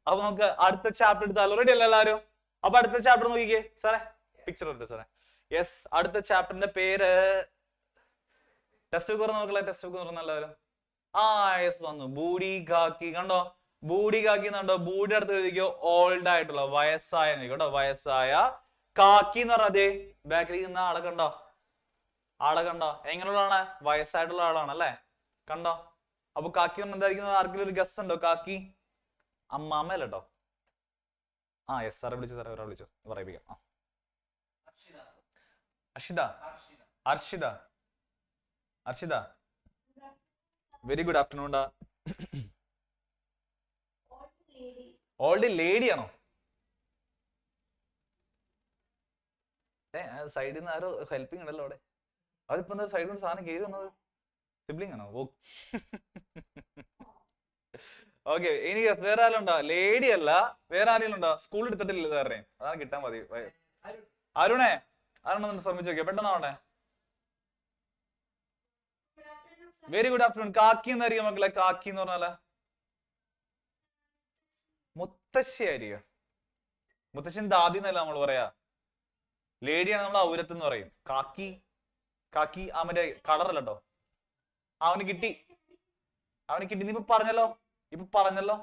അപ്പൊ നമുക്ക് അടുത്ത ചാപ്റ്റർ എടുത്താലോ? റെഡി അല്ല എല്ലാവരും? അപ്പൊ അടുത്ത ചാപ്റ്റർ നോക്കിക്കേ സാറേ, പിക്ചർ എടുത്ത് സാറേ. യെസ്, അടുത്ത ചാപ്റ്ററിന്റെ പേര് ടെക്സ്റ്റ് ബുക്ക് നോക്കല്ലേ, ടെക്സ്റ്റ് ബുക്ക് തുറന്ന എല്ലാവരും. ആ യെസ് വന്നു, ബൂഡി ഖാക്കി. കണ്ടോ ബൂഡി ഖാക്കി എന്നുണ്ടോ? ബൂഡി അടുത്ത് എഴുതിക്കോ ഓൾഡ് ആയിട്ടുള്ള, വയസ്സായ കേട്ടോ, വയസ്സായ. കാക്കി എന്ന് പറഞ്ഞാൽ അതേ ബാക്കിൽ നിന്ന ആളെ കണ്ടോ? ആളെ കണ്ടോ? എങ്ങനെയുള്ളതാണ്? വയസ്സായിട്ടുള്ള ആളാണ് അല്ലെ? കണ്ടോ? അപ്പൊ കാക്കി പറഞ്ഞ എന്തായിരിക്കും? ആർക്കെങ്കിലും ഒരു ഗസ് ഉണ്ടോ? കാക്കി അമ്മാമ്മ അല്ല കേട്ടോ. ആ യെസ് സാറെ വിളിച്ചു, സാറേ ഒരാൾ വിളിച്ചു, പറയിപ്പിക്കാം. Arshitha, Arshitha, Arshitha, very good afternoon. Old lady ആണോ? സൈഡിൽ നിന്ന് ആരോ ഹെൽപ്പിംഗ് ഉണ്ടല്ലോ അവിടെ. അതിപ്പോ എന്താ സൈഡിൽ നിന്ന് സാധനം കയറി വന്നത്? സിബ്ലിംഗ് ആണോ? ഓക്കെ, ഇനി വേറെ ആരും ഉണ്ടോ? ലേഡി അല്ല, വേറെ ആരെങ്കിലും ഉണ്ടോ? സ്കൂൾ എടുത്തിട്ടില്ല സാറിനെ, അതാണ് കിട്ടാൻ മതി. അരുണേ, അരുണൊന്ന് ശ്രമിച്ചു നോക്കിയാ പെട്ടെന്നാവണേ. Very good afternoon. കാക്കി എന്നായിരിക്കും മക്കളെ? കാക്കി എന്ന് പറഞ്ഞാല് മുത്തശ്ശി ആയിരിക്കും. മുത്തശ്ശൻ ദാദി എന്നല്ല നമ്മൾ പറയാ. ലേഡിയാണ് നമ്മൾ ഔരത്ത് എന്ന് പറയും. കാക്കി, കാക്കി ആ മറ്റേ കളറല്ല കേട്ടോ. അവന് കിട്ടി, അവന് കിട്ടി. നീ ഇപ്പൊ പറഞ്ഞല്ലോ, ഇപ്പൊ പറഞ്ഞല്ലോ.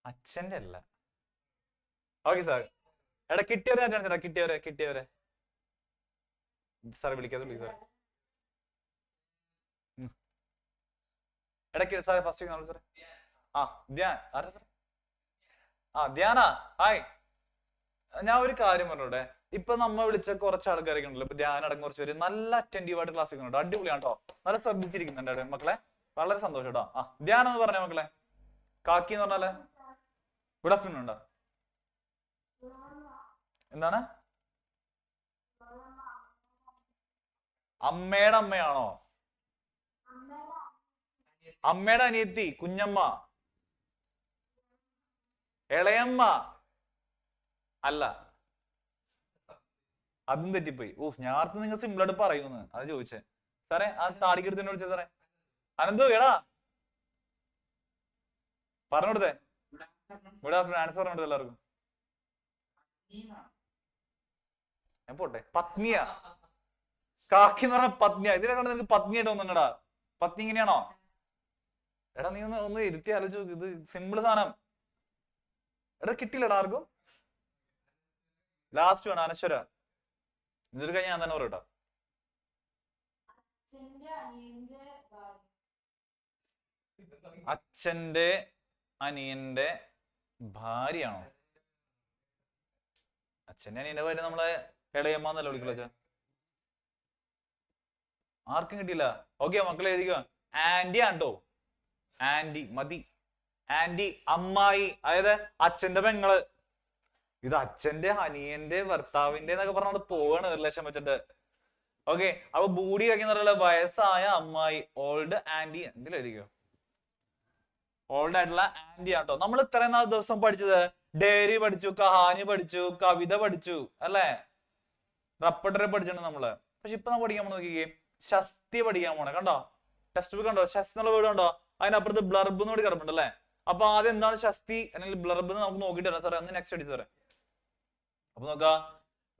അച്ഛന്റെ അല്ല. Okay sir. എടാ കിട്ടിയവരെ ചേട്ടാ, കിട്ടിയവരെ, കിട്ടിയവരെ സാറെ വിളിക്കാതെ പ്ലീസ് സാർ. ഇടയ്ക്ക് സാറേ ഫസ്റ്റ് സാറേ. ആ ധ്യാൻ, ആരാ സാർ? ആ ധ്യാന, ഹായ്. ഞാൻ ഒരു കാര്യം പറഞ്ഞോട്ടെ. ഇപ്പൊ നമ്മ വിളിച്ച കുറച്ച് ആൾക്കാരൊക്കെ ഉണ്ടല്ലോ, ഇപ്പൊ ധ്യാൻ അടക്കം കുറച്ച് പേര് നല്ല അറ്റൻറ്റീവ് ആയിട്ട് ക്ലാസ് ഉണ്ട്. അടിപൊളിയാണ് കേട്ടോ, നല്ല ശ്രദ്ധിച്ചിരിക്കുന്നുണ്ട് മക്കളെ. വളരെ സന്തോഷം കേട്ടോ. ആ ധ്യാൻ എന്ന് പറഞ്ഞ മക്കളെ, കാക്കി എന്ന് പറഞ്ഞാല് ഗുഡ് ആഫ്റ്റർനൂൺ ഉണ്ടോ? എന്താണ്? അമ്മയുടെ അമ്മയാണോ? അമ്മയുടെ അനിയത്തി കുഞ്ഞമ്മ, ഇളയമ്മ അല്ല, അതും തെറ്റിപ്പോയി. ഞാർത്ത് നിങ്ങൾ സിമ്പിൾ ആയിട്ട് പറയുന്നു, അത് ചോദിച്ചേ സാറേ. ആ താടിക്കെടുത്ത് വിളിച്ചേ സാറേ. അനന്തു എടാ പറഞ്ഞോടുത്തേ. ഗുഡ് ആഫ്റ്റർനൂൺ ആൻസർ പറഞ്ഞോടുത്തേ എല്ലാവർക്കും. ഞാൻ പോട്ടെ. പത്നിയാ? കാക്കി എന്ന് പറഞ്ഞ പത്നിയാ? ഇതിനെ കണ്ട് നിനക്ക് പത്നിയായിട്ട് തോന്നുന്നുണ്ടാ? പത്നി ഇങ്ങനെയാണോ? എടാ നീ ഒന്ന് ഇരുത്തി ആലോചിച്ചു, ഇത് സിമ്പിൾ സാധനം. എടാ കിട്ടിയില്ലടാ ആർക്കും. ലാസ്റ്റ് വേണം അനശ്വര. ഇതൊരു കഴിഞ്ഞ ഞാൻ തന്നെ പറയട്ടോ. അച്ഛന്റെ അനിയന്റെ ഭാര്യയാണോ? അച്ഛന്റെ അനിയന്റെ ഭാര്യ നമ്മളെ ഇളയമ്മ എന്നല്ല വിളിക്കുള്ളൂ അച്ഛൻ. ആർക്കും കിട്ടിയില്ല. ഓക്കെ മക്കളെ എഴുതിക്കോ. ആന്റി ആണ്ടോ? ആന്റി മതി. ആന്റി അമ്മായി, അതായത് അച്ഛന്റെ പെങ്ങള്. ഇത് അച്ഛന്റെ അനിയന്റെ ഭർത്താവിന്റെ എന്നൊക്കെ പറഞ്ഞോണ്ട് പോവാണ് 1 ലക്ഷം വെച്ചിട്ട്. ഓക്കെ, അപ്പൊ ബൂഡി ഒക്കെ എന്ന് പറയുന്നത് വയസ്സായ അമ്മായി, ഓൾഡ് ആന്റി. എന്തിലും എഴുതിക്കോ, ഓൾഡ് ആയിട്ടുള്ള ആന്റി ആട്ടോ. നമ്മൾ ഇത്രയും നാൾ ദിവസം പഠിച്ചത് ഡയറി പഠിച്ചു, കഹാനി പഠിച്ചു, കവിത പഠിച്ചു അല്ലെ, റപ്പട്ടറി പഠിച്ചിട്ടുണ്ട് നമ്മള്. പക്ഷെ ഇപ്പൊ നമ്മൾ പഠിക്കാൻ നോക്കിക്കേ, ശസ്തി പഠിക്കാൻ പോണേ. കണ്ടോ ടെക്സ്റ്റ് ബുക്ക് കണ്ടോ? ശസ്തി എന്നുള്ള വേർഡ് കണ്ടോ? അതിനപ്പുറത്ത് ബ്ലർബ് എന്ന് കൂടി കിടപ്പുണ്ട് അല്ലെ. അപ്പൊ ആദ്യം എന്താണ് ശസ്തി അല്ലെങ്കിൽ ബ്ലർബ് എന്ന് നമുക്ക് നോക്കിട്ട് വരാം സാറേ. ഒന്ന് നെക്സ്റ്റ് അടി സാറേ. അപ്പൊ നോക്കാം,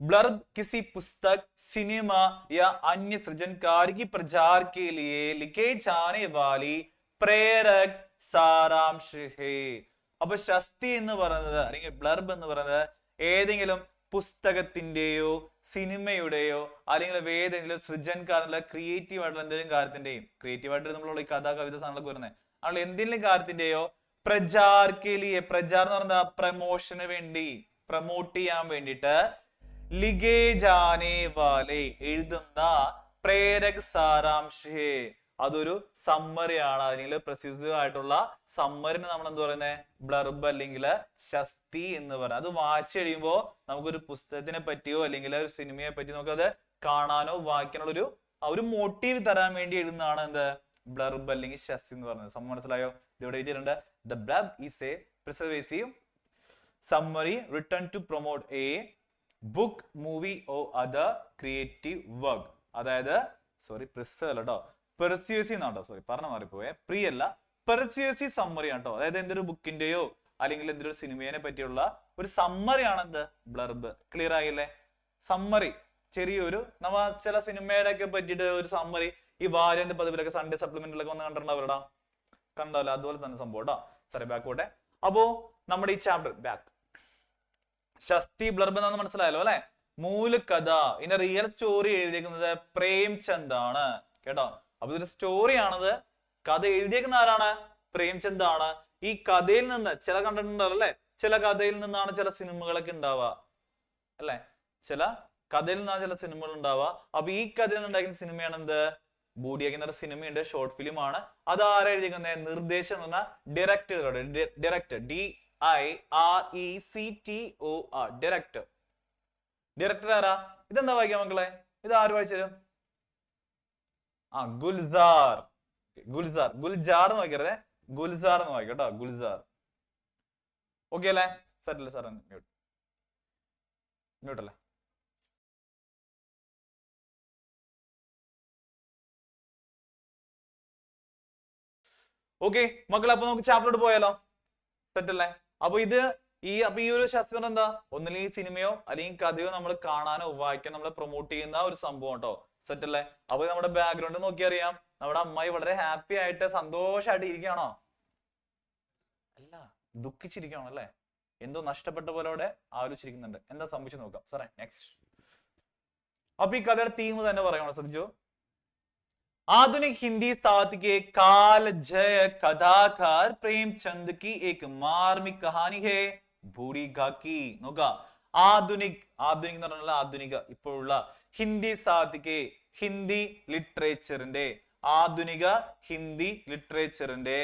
ब्लर्ब किसी पुस्तक, सिनेमा या अन्य सृजन कार्य की प्रचार के लिए लिखे जाने वाली പ്രേരക് സാരാംശ് ഹേ. അപ്പൊ ശസ്തി എന്ന് പറയുന്നത് അല്ലെങ്കിൽ ബ്ലർബ് എന്ന് പറയുന്നത് ഏതെങ്കിലും പുസ്തകത്തിന്റെയോ സിനിമയുടെയോ അല്ലെങ്കിൽ ഏതെങ്കിലും സൃജൻകാരനുള്ള ക്രിയേറ്റീവ് ആയിട്ടുള്ള എന്തെങ്കിലും കാര്യത്തിന്റെയും, ക്രിയേറ്റീവ് ആയിട്ട് നമ്മളുള്ള ഈ കഥ കവിത സാധനങ്ങളൊക്കെ വരുന്നത്, അതുകൊണ്ട് എന്തെങ്കിലും കാര്യത്തിന്റെയോ പ്രചാർ കെലിയെ, പ്രചാർ എന്ന് പറയുന്നത് പ്രമോഷന് വേണ്ടി, പ്രമോട്ട് ചെയ്യാൻ വേണ്ടിയിട്ട് ലിഖേ ജാനേ വാലെ എഴുതുന്ന പ്രേരക് സാരാംശ്, അതൊരു സമ്മറിയാണ്. അല്ലെങ്കിൽ പ്രൊസീജർ ആയിട്ടുള്ള സമ്മറിന് നമ്മൾ എന്ത് പറയുന്നത്? ബ്ലർബ് അല്ലെങ്കിൽ ശസ്തി എന്ന് പറയുന്നത്. അത് വായിച്ചു കഴിയുമ്പോൾ നമുക്കൊരു പുസ്തകത്തിനെ പറ്റിയോ അല്ലെങ്കിൽ ഒരു സിനിമയെ പറ്റി നമുക്കത് കാണാനോ വായിക്കാനോ ഒരു മോട്ടീവ് തരാൻ വേണ്ടി എഴുതുന്നതാണ് എന്ത്? ബ്ലർബ് അല്ലെങ്കിൽ ശസ്തി എന്ന് പറയുന്നത്. സംഭവം മനസ്സിലായോ? ഇവിടെ എഴുതിയിട്ടുണ്ട്, the blurb is A preservative summary written to promote a book, movie or other creative work. അതായത് സോറി പ്രിസർവ് കേട്ടോ, പെർസ്യൂസീവ് എന്നാട്ടോ, സോറി പറഞ്ഞ മാറിപ്പോയെ, പ്രീ അല്ല, പെർസ്യൂസീവ് സമ്മറി ആണ് കേട്ടോ. അതായത് എന്തൊരു ബുക്കിന്റെയോ അല്ലെങ്കിൽ എന്തൊരു സിനിമയെ പറ്റിയുള്ള ഒരു സമ്മറി ആണ് എന്ത് ബ്ലർബ്. ക്ലിയർ ആയില്ലേ? സമ്മറി, ചെറിയൊരു നമ്മ ചില സിനിമയുടെ ഒക്കെ പറ്റിയിട്ട് ഒരു സമ്മറി ഈ വാര്യന്റെ പതിവിലൊക്കെ സൺഡേ സപ്ലിമെന്റിലൊക്കെ വന്ന് കണ്ടിട്ടുണ്ടാവൂടാ, കണ്ടല്ലോ, അതുപോലെ തന്നെ സംഭവം കേട്ടോ. സോറി ബാക്ക് പോട്ടെ. അപ്പോ നമ്മുടെ ഈ ചാപ്റ്റർ ബാക്ക് ഷസ്തി ബ്ലർബ് എന്നാണ് മനസ്സിലായല്ലോ അല്ലെ? മൂലകഥ, ഇതിന്റെ റിയൽ സ്റ്റോറി എഴുതിയിരിക്കുന്നത് പ്രേംചന്ദ് ആണ് കേട്ടോ. അപ്പൊ ഇതൊരു സ്റ്റോറി ആണത്, കഥ എഴുതിയേക്കുന്ന ആരാണ്? പ്രേംചന്ദ് ആണ്. ഈ കഥയിൽ നിന്ന് ചില കണ്ടിട്ടുണ്ടല്ലോ അല്ലെ, ചില കഥയിൽ നിന്നാണ് ചില സിനിമകളൊക്കെ ഉണ്ടാവുക അല്ലെ, ചില കഥയിൽ നിന്നാണ് ചില സിനിമകൾ ഉണ്ടാവുക. അപ്പൊ ഈ കഥയിൽ നിന്നുണ്ടാക്കുന്ന സിനിമയാണ് എന്ത്? ബൂഡിയാക്കി എന്ന സിനിമയുണ്ട്, ഷോർട്ട് ഫിലിം ആണ്. അത് ആരാ എഴുതിയിരിക്കുന്നത്? നിർദ്ദേശം എന്ന് പറഞ്ഞാൽ director, director DIRECTOR, director. Director ആരാ? ഇതെന്താ വായിക്കാം മക്കളെ? ഇത് ആര് വായിച്ചു? ഗുൽസാർ. ഗുൽസാർ, ഗുൽജാർ എന്ന് വായിക്കരുത്, ഗുൽസാർ എന്ന് വായിക്കാം കേട്ടോ, ഗുൽസാർ. ഓക്കെ അല്ലേ? സെറ്റല്ലേ സാർ? മ്യൂട്ടല്ലേ? ഓക്കെ മക്കളെ, അപ്പൊ നമുക്ക് ചാപ്റ്ററോട് പോയാലോ? സെറ്റല്ലേ? അപ്പൊ ഈ ഒരു ശാസ്ത്രം എന്താ? ഒന്നില്ലെങ്കിൽ സിനിമയോ അല്ലെങ്കിൽ കഥയോ നമ്മൾ കാണാനോ വായിക്കാനോ നമ്മളെ പ്രൊമോട്ട് ചെയ്യുന്ന ഒരു സംഭവം കേട്ടോ. സെറ്റല്ലേ? അപ്പൊ നമ്മുടെ ബാക്ക്ഗ്രൗണ്ട് നോക്കി അറിയാം, നമ്മുടെ അമ്മായി വളരെ ഹാപ്പി ആയിട്ട് സന്തോഷമായിട്ട് ഇരിക്കുകയാണോ? അല്ല, ദുഃഖിച്ചിരിക്കുകയാണോ അല്ലെ? എന്തോ നഷ്ടപ്പെട്ട പോലെ അവിടെ ആലോചിച്ചിരിക്കുന്നുണ്ട്. എന്താ സംഭവിച്ചു നോക്കാം സാറേ. നെക്സ്റ്റ്. അപ്പൊ ഈ കഥയുടെ തീം തന്നെ പറയണോ? ശ്രദ്ധിച്ചോ. आधुनिक हिंदी साहित्य के कालजय कथाकार प्रेमचंद की एक मार्मिक कहानी है बूढ़ी घाकी. നോക്കുക, ആധുനിക് എന്ന് പറഞ്ഞാൽ ആധുനിക, ഇപ്പോഴുള്ള ഹിന്ദി സാഹിത്യക്ക്, ഹിന്ദി ലിറ്ററേച്ചറിന്റെ, ആധുനിക ഹിന്ദി ലിറ്ററേച്ചറിന്റെ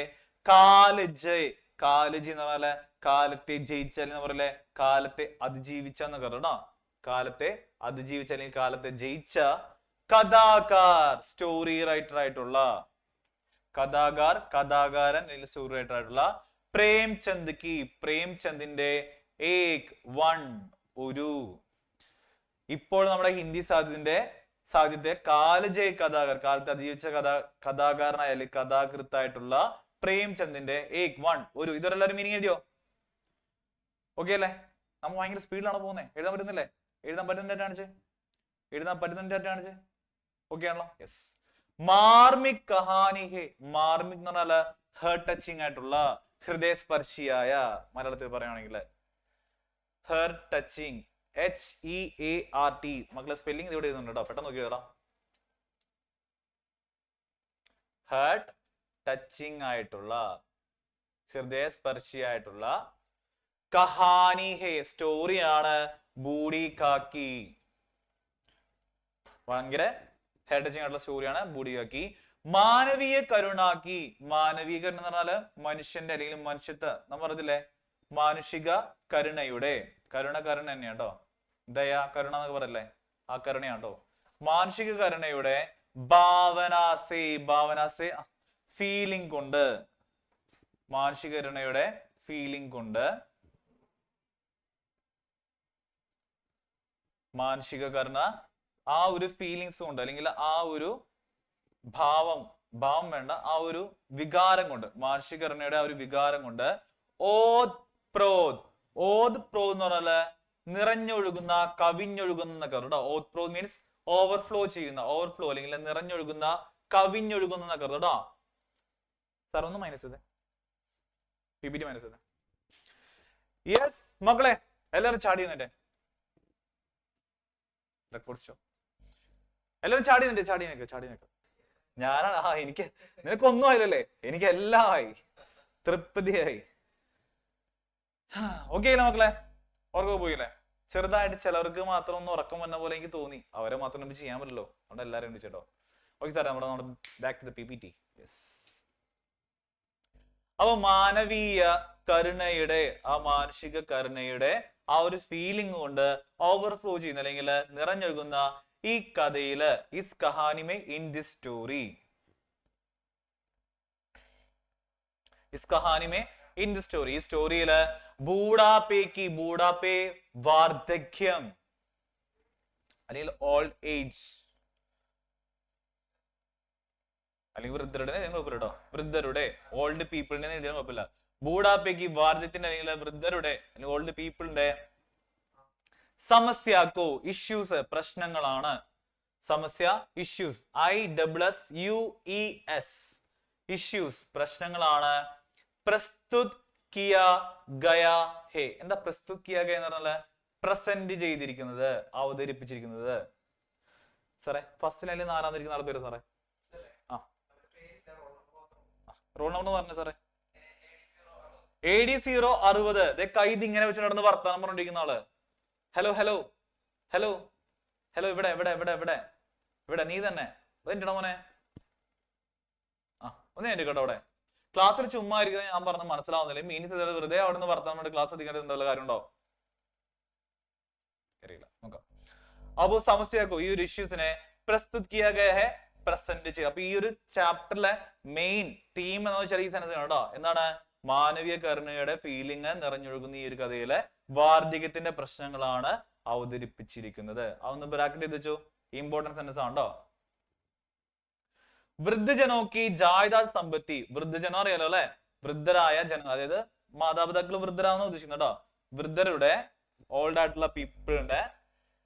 കാലജയ്, കാലജി എന്ന് പറഞ്ഞാല് കാലത്തെ ജയിച്ചാൽ എന്ന് പറയല്ലേ, കാലത്തെ അതിജീവിച്ച എന്നൊക്കെ പറഞ്ഞോ, കാലത്തെ അതിജീവിച്ച അല്ലെങ്കിൽ കാലത്തെ ജയിച്ച കഥാകാർ, സ്റ്റോറി റൈറ്റർ ആയിട്ടുള്ള കഥാകാരൻ അല്ലെങ്കിൽ സ്റ്റോറി റൈറ്റർ ആയിട്ടുള്ള പ്രേംചന്ദ് കി, പ്രേംചന്ദിന്റെ ഒരു, ഇപ്പോൾ നമ്മുടെ ഹിന്ദി സാഹിത്യത്തെ കാലജയ് കഥാകാർ, കാലത്തെ അതിജീവിച്ച കഥാകാരനായ അല്ലെങ്കിൽ കഥാകൃത്തായിട്ടുള്ള പ്രേംചന്ദിന്റെ ഒരു. ഇതൊരെല്ലാരും മീനിങ് എഴുതിയോ? ഓക്കെ അല്ലേ? നമ്മൾ ഭയങ്കര സ്പീഡിലാണ് പോകുന്നത്. എഴുതാൻ പറ്റുന്നില്ലേ? എഴുതാൻ പറ്റുന്നതായിട്ടാണ് ഓക്കെ ആണല്ലോ? യെസ്. മാർമിക് കഹാനി ഹെ, മാർമിക് എന്ന് പറഞ്ഞാല് ഹേർട്ട് ടച്ചിങ് ആയിട്ടുള്ള, ഹൃദയസ്പർശിയായ, മലയാളത്തിൽ പറയുകയാണെങ്കിൽ ഹേർട്ട് ടച്ചിങ്, HEART. മക്കളെ സ്പെല്ലിംഗ് ഇവിടെ എഴുതുന്നുണ്ട് കേട്ടോ, പെട്ടെന്ന് നോക്കിയതാ. ഹേർട്ട് ടച്ചിങ് ആയിട്ടുള്ള, ഹൃദയസ്പർശിയായിട്ടുള്ള കഹാനി ഹെ, സ്റ്റോറിയാണ് ബൂഡി കാക്കി. ഭയങ്കര ഹെഡ് ടച്ചിങ് ആയിട്ടുള്ള സ്റ്റോറിയാണ് ബൂഡി കാക്കി. മാനവീയ കരുണാക്കി, മാനവീയ കരുണ എന്ന് പറഞ്ഞാല് മനുഷ്യന്റെ അല്ലെങ്കിൽ മനുഷ്യത്വ, നമ്മൾ പറഞ്ഞില്ലേ, മാനുഷിക കരുണയുടെ, കരുണ തന്നെയാണ് കേട്ടോ, ദയ കരുണ എന്നൊക്കെ പറയല്ലേ, ആ കരുണയാണ് കേട്ടോ. മാനുഷിക കരുണയുടെ ഭാവനാസെ ഫീലിംഗ് കൊണ്ട്, മാനുഷിക കരുണയുടെ ഫീലിംഗ് കൊണ്ട്, മാനുഷിക കരുണ ആ ഒരു ഫീലിങ്സ് കൊണ്ട് അല്ലെങ്കിൽ ആ ഒരു ഭാവം വേണ്ട, ആ ഒരു വികാരം കൊണ്ട്, മാനുഷിക കരുണയുടെ ആ ഒരു വികാരം കൊണ്ട് ഓത് പ്രോത് എന്ന് പറഞ്ഞാല് നിറഞ്ഞൊഴുകുന്ന, കവിഞ്ഞൊഴുകുന്ന എന്നൊക്കെ കേട്ടോ. ഓത് പ്രോത് മീൻസ് ഓവർഫ്ലോ ചെയ്യുന്ന, ഓവർഫ്ലോ അല്ലെങ്കിൽ നിറഞ്ഞൊഴുകുന്ന, കവിഞ്ഞൊഴുകുന്ന എന്നൊക്കെ കേട്ടോ. സാർ ഒന്ന് മൈനസ് ചെയ്തേ, PPT മൈനസ് ചെയ്തേ. യെസ് മക്കളെ, എല്ലാവരും ചാടി നിന്നിട്ടെ, റെക്കോർഡ് ഷോ എല്ലാവരും ചാടി നിൽക്കുക. ഞാനാണ് എനിക്ക്, നിനക്കൊന്നും ആയില്ലല്ലേ, എനിക്ക് എല്ലാം ആയി, തൃപ്തിയായി. ഓക്കെ അല്ലേ മക്കളെ? ഉറക്കം പോയില്ലേ? ചെറുതായിട്ട് ചിലർക്ക് മാത്രം ഒന്ന് ഉറക്കം വന്ന പോലെ എനിക്ക് തോന്നി, അവരെ മാത്രം നമുക്ക് ചെയ്യാൻ പറ്റില്ലോ, അവിടെ എല്ലാവരും വിളിച്ചോ. ഓക്കെ സാർ, നമ്മുടെ back to the PPT. Yes. അപ്പൊ മാനവീയ കരുണയുടെ, ആ മാനുഷിക കരുണയുടെ ആ ഒരു ഫീലിംഗ് കൊണ്ട് ഓവർഫ്ലോ ചെയ്യുന്ന അല്ലെങ്കിൽ നിറഞ്ഞൊഴുകുന്ന ഈ കഥയില്, ഇസ് കഹാനി ഇൻ ദിസ് സ്റ്റോറി, ഇസ് കഹാനി ഇൻ ദിസ് സ്റ്റോറി, ഈ സ്റ്റോറിയില് ബൂഡാപ്പേ വാർദ്ധക്യം അല്ലെങ്കിൽ ഓൾഡ് ഏജ്, അല്ലെങ്കിൽ വൃദ്ധരുടെ എഴുതിയാലും കുഴപ്പമില്ല കേട്ടോ. വൃദ്ധരുടെ, ഓൾഡ് പീപ്പിളിന്റെ എഴുതിയാലും കുഴപ്പമില്ല. ബൂഢാപ്പയ്ക്ക് വാർദ്ധത്തിന്റെ അല്ലെങ്കിൽ വൃദ്ധരുടെ അല്ലെങ്കിൽ ഓൾഡ് പീപ്പിളിന്റെ. സമസ്യാക്കോ ഇഷ്യൂസ് പ്രശ്നങ്ങളാണ്. സമസ്യ ഇഷ്യൂസ് ISSUES ഇഷ്യൂസ് പ്രശ്നങ്ങളാണ്. പ്രസ്തുത് കിയ ഗയാ ഹേ. എന്താ പ്രസ്തുത് കിയ ഗയ എന്ന് പറഞ്ഞാൽ പ്രസന്റ് ചെയ്തിരിക്കുന്നത്, അവതരിപ്പിച്ചിരിക്കുന്നത്. സാറേ ഫസ്റ്റ് ലൈനിൽ 4ാം ഇരിക്കുന്ന ആളെ പേര് സാറേ. ആ റോൾ നമ്പർ പറഞ്ഞു സാറേ. AD 060. കൈത് ഇങ്ങനെ വെച്ച് നടന്ന് വർത്താനം പറഞ്ഞിരിക്കുന്ന ആള്. ഹലോ ഹലോ ഹലോ ഹലോ, ഇവിടെ ഇവിടെ ഇവിടെ ഇവിടെ ഇവിടെ നീ തന്നെ എന്തിനാ മോനെ? ആ ഒന്ന് എന്റെ കേട്ടോ. അവിടെ ക്ലാസ്സിൽ ചുമ്മാ ഇരിക്കുന്നത് ഞാൻ പറഞ്ഞ് മനസ്സിലാവുന്നില്ല. മീൻസ് വെറുതെ അവിടെ നിന്ന് വർത്താനം കൊണ്ട് ക്ലാസ് എത്തിക്കേണ്ടതുള്ള കാര്യമുണ്ടോ? അറിയില്ല, നോക്കാം. അപ്പോ സമസ്യക്കോ ഈ ഒരു ഇഷ്യൂസിനെ പ്രസ്തുത് കിയ ഗയ ഹെ, പ്രസന്റ് ചെയ്യുക. അപ്പൊ ഈ ഒരു ചാപ്റ്ററിലെ മെയിൻ തീം എന്ന് വെച്ചാൽ ഈ സെൻസ് കേട്ടോ. എന്താണ്? മാനവീയ കരുണയുടെ ഫീലിംഗ് നിറഞ്ഞൊഴുകുന്ന ഈ ഒരു കഥയിലെ വാർദ്ധക്യത്തിന്റെ പ്രശ്നങ്ങളാണ് അവതരിപ്പിച്ചിരിക്കുന്നത്. അതൊന്ന് ബ്രാക്കറ്റ് ചെയ്ത് വെച്ചു. ഇമ്പോർട്ടൻറ്റ് സെൻസ് ആണോ? വൃദ്ധജനോ കി ജായദാദ് സമ്പത്തി. വൃദ്ധജനോ അറിയാലോ അല്ലെ? വൃദ്ധരായ ജനങ്ങൾ, അതായത് മാതാപിതാക്കൾ വൃദ്ധരാണെന്ന് ഉദ്ദേശിക്കുന്നത് കേട്ടോ. വൃദ്ധരുടെ, ഓൾഡ് ആയിട്ടുള്ള പീപ്പിളിന്റെ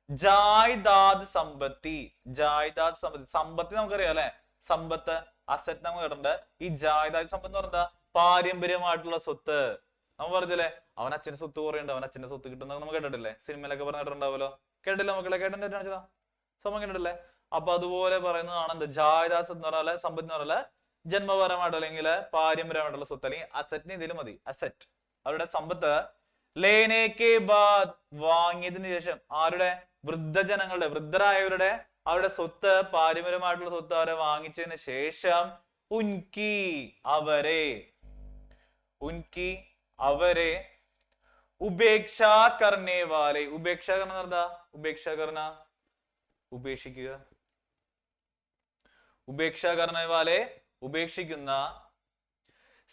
ജായ്ദാദ് സമ്പത്തി. ജായ്ദാദ് സമ്പത്തി, സമ്പത്തി നമുക്കറിയാം അല്ലെ? സമ്പത്ത്, അസറ്റ് നമുക്ക് കേട്ടിട്ടുണ്ട്. ഈ ജായ്ദാദ് സമ്പത്ത് എന്ന് പറഞ്ഞാൽ പാരമ്പര്യമായിട്ടുള്ള സ്വത്ത്. നമ്മൾ പറഞ്ഞില്ലേ അവൻ അച്ഛന് സ്വത്ത് കുറയുണ്ട്, അവൻ അച്ഛന്റെ സ്വത്ത് കിട്ടുന്നത് നമ്മൾ കേട്ടിട്ടില്ലേ? സിനിമയിലൊക്കെ പറഞ്ഞിട്ടുണ്ടാവുമല്ലോ. കേട്ടില്ല മക്കളെ? കേട്ടിട്ടാ സംഭവം കേട്ടിട്ടില്ലേ? അപ്പൊ അതുപോലെ പറയുന്നതാണ് എന്ത്? ജായ്ദാദ് എന്ന് പറഞ്ഞാൽ സമ്പത്ത് എന്ന് പറഞ്ഞാൽ ജന്മപരമായിട്ട് അല്ലെങ്കിൽ പാരമ്പര്യമായിട്ടുള്ള സ്വത്ത്, അല്ലെങ്കിൽ അസറ്റിന് ഇതിലും മതി അസറ്റ്. അവരുടെ സമ്പത്ത് ലേനെ കെ ബാദ്, വാങ്ങിയതിനു ശേഷം. ആരുടെ? വൃദ്ധജനങ്ങളുടെ, വൃദ്ധരായവരുടെ അവരുടെ സ്വത്ത്, പാരമ്പര്യമായിട്ടുള്ള സ്വത്ത് അവരെ വാങ്ങിച്ചതിന് ശേഷം ഉൻകി അവരെ, ഉൻകി അവരെ ഉപേക്ഷ കർണേ വാലെ. ഉപേക്ഷ കർണ എന്താ? ഉപേക്ഷ കർണ ഉപേക്ഷിക്കുക. ഉപേക്ഷ കർണേ വാലെ ഉപേക്ഷിക്കുന്ന.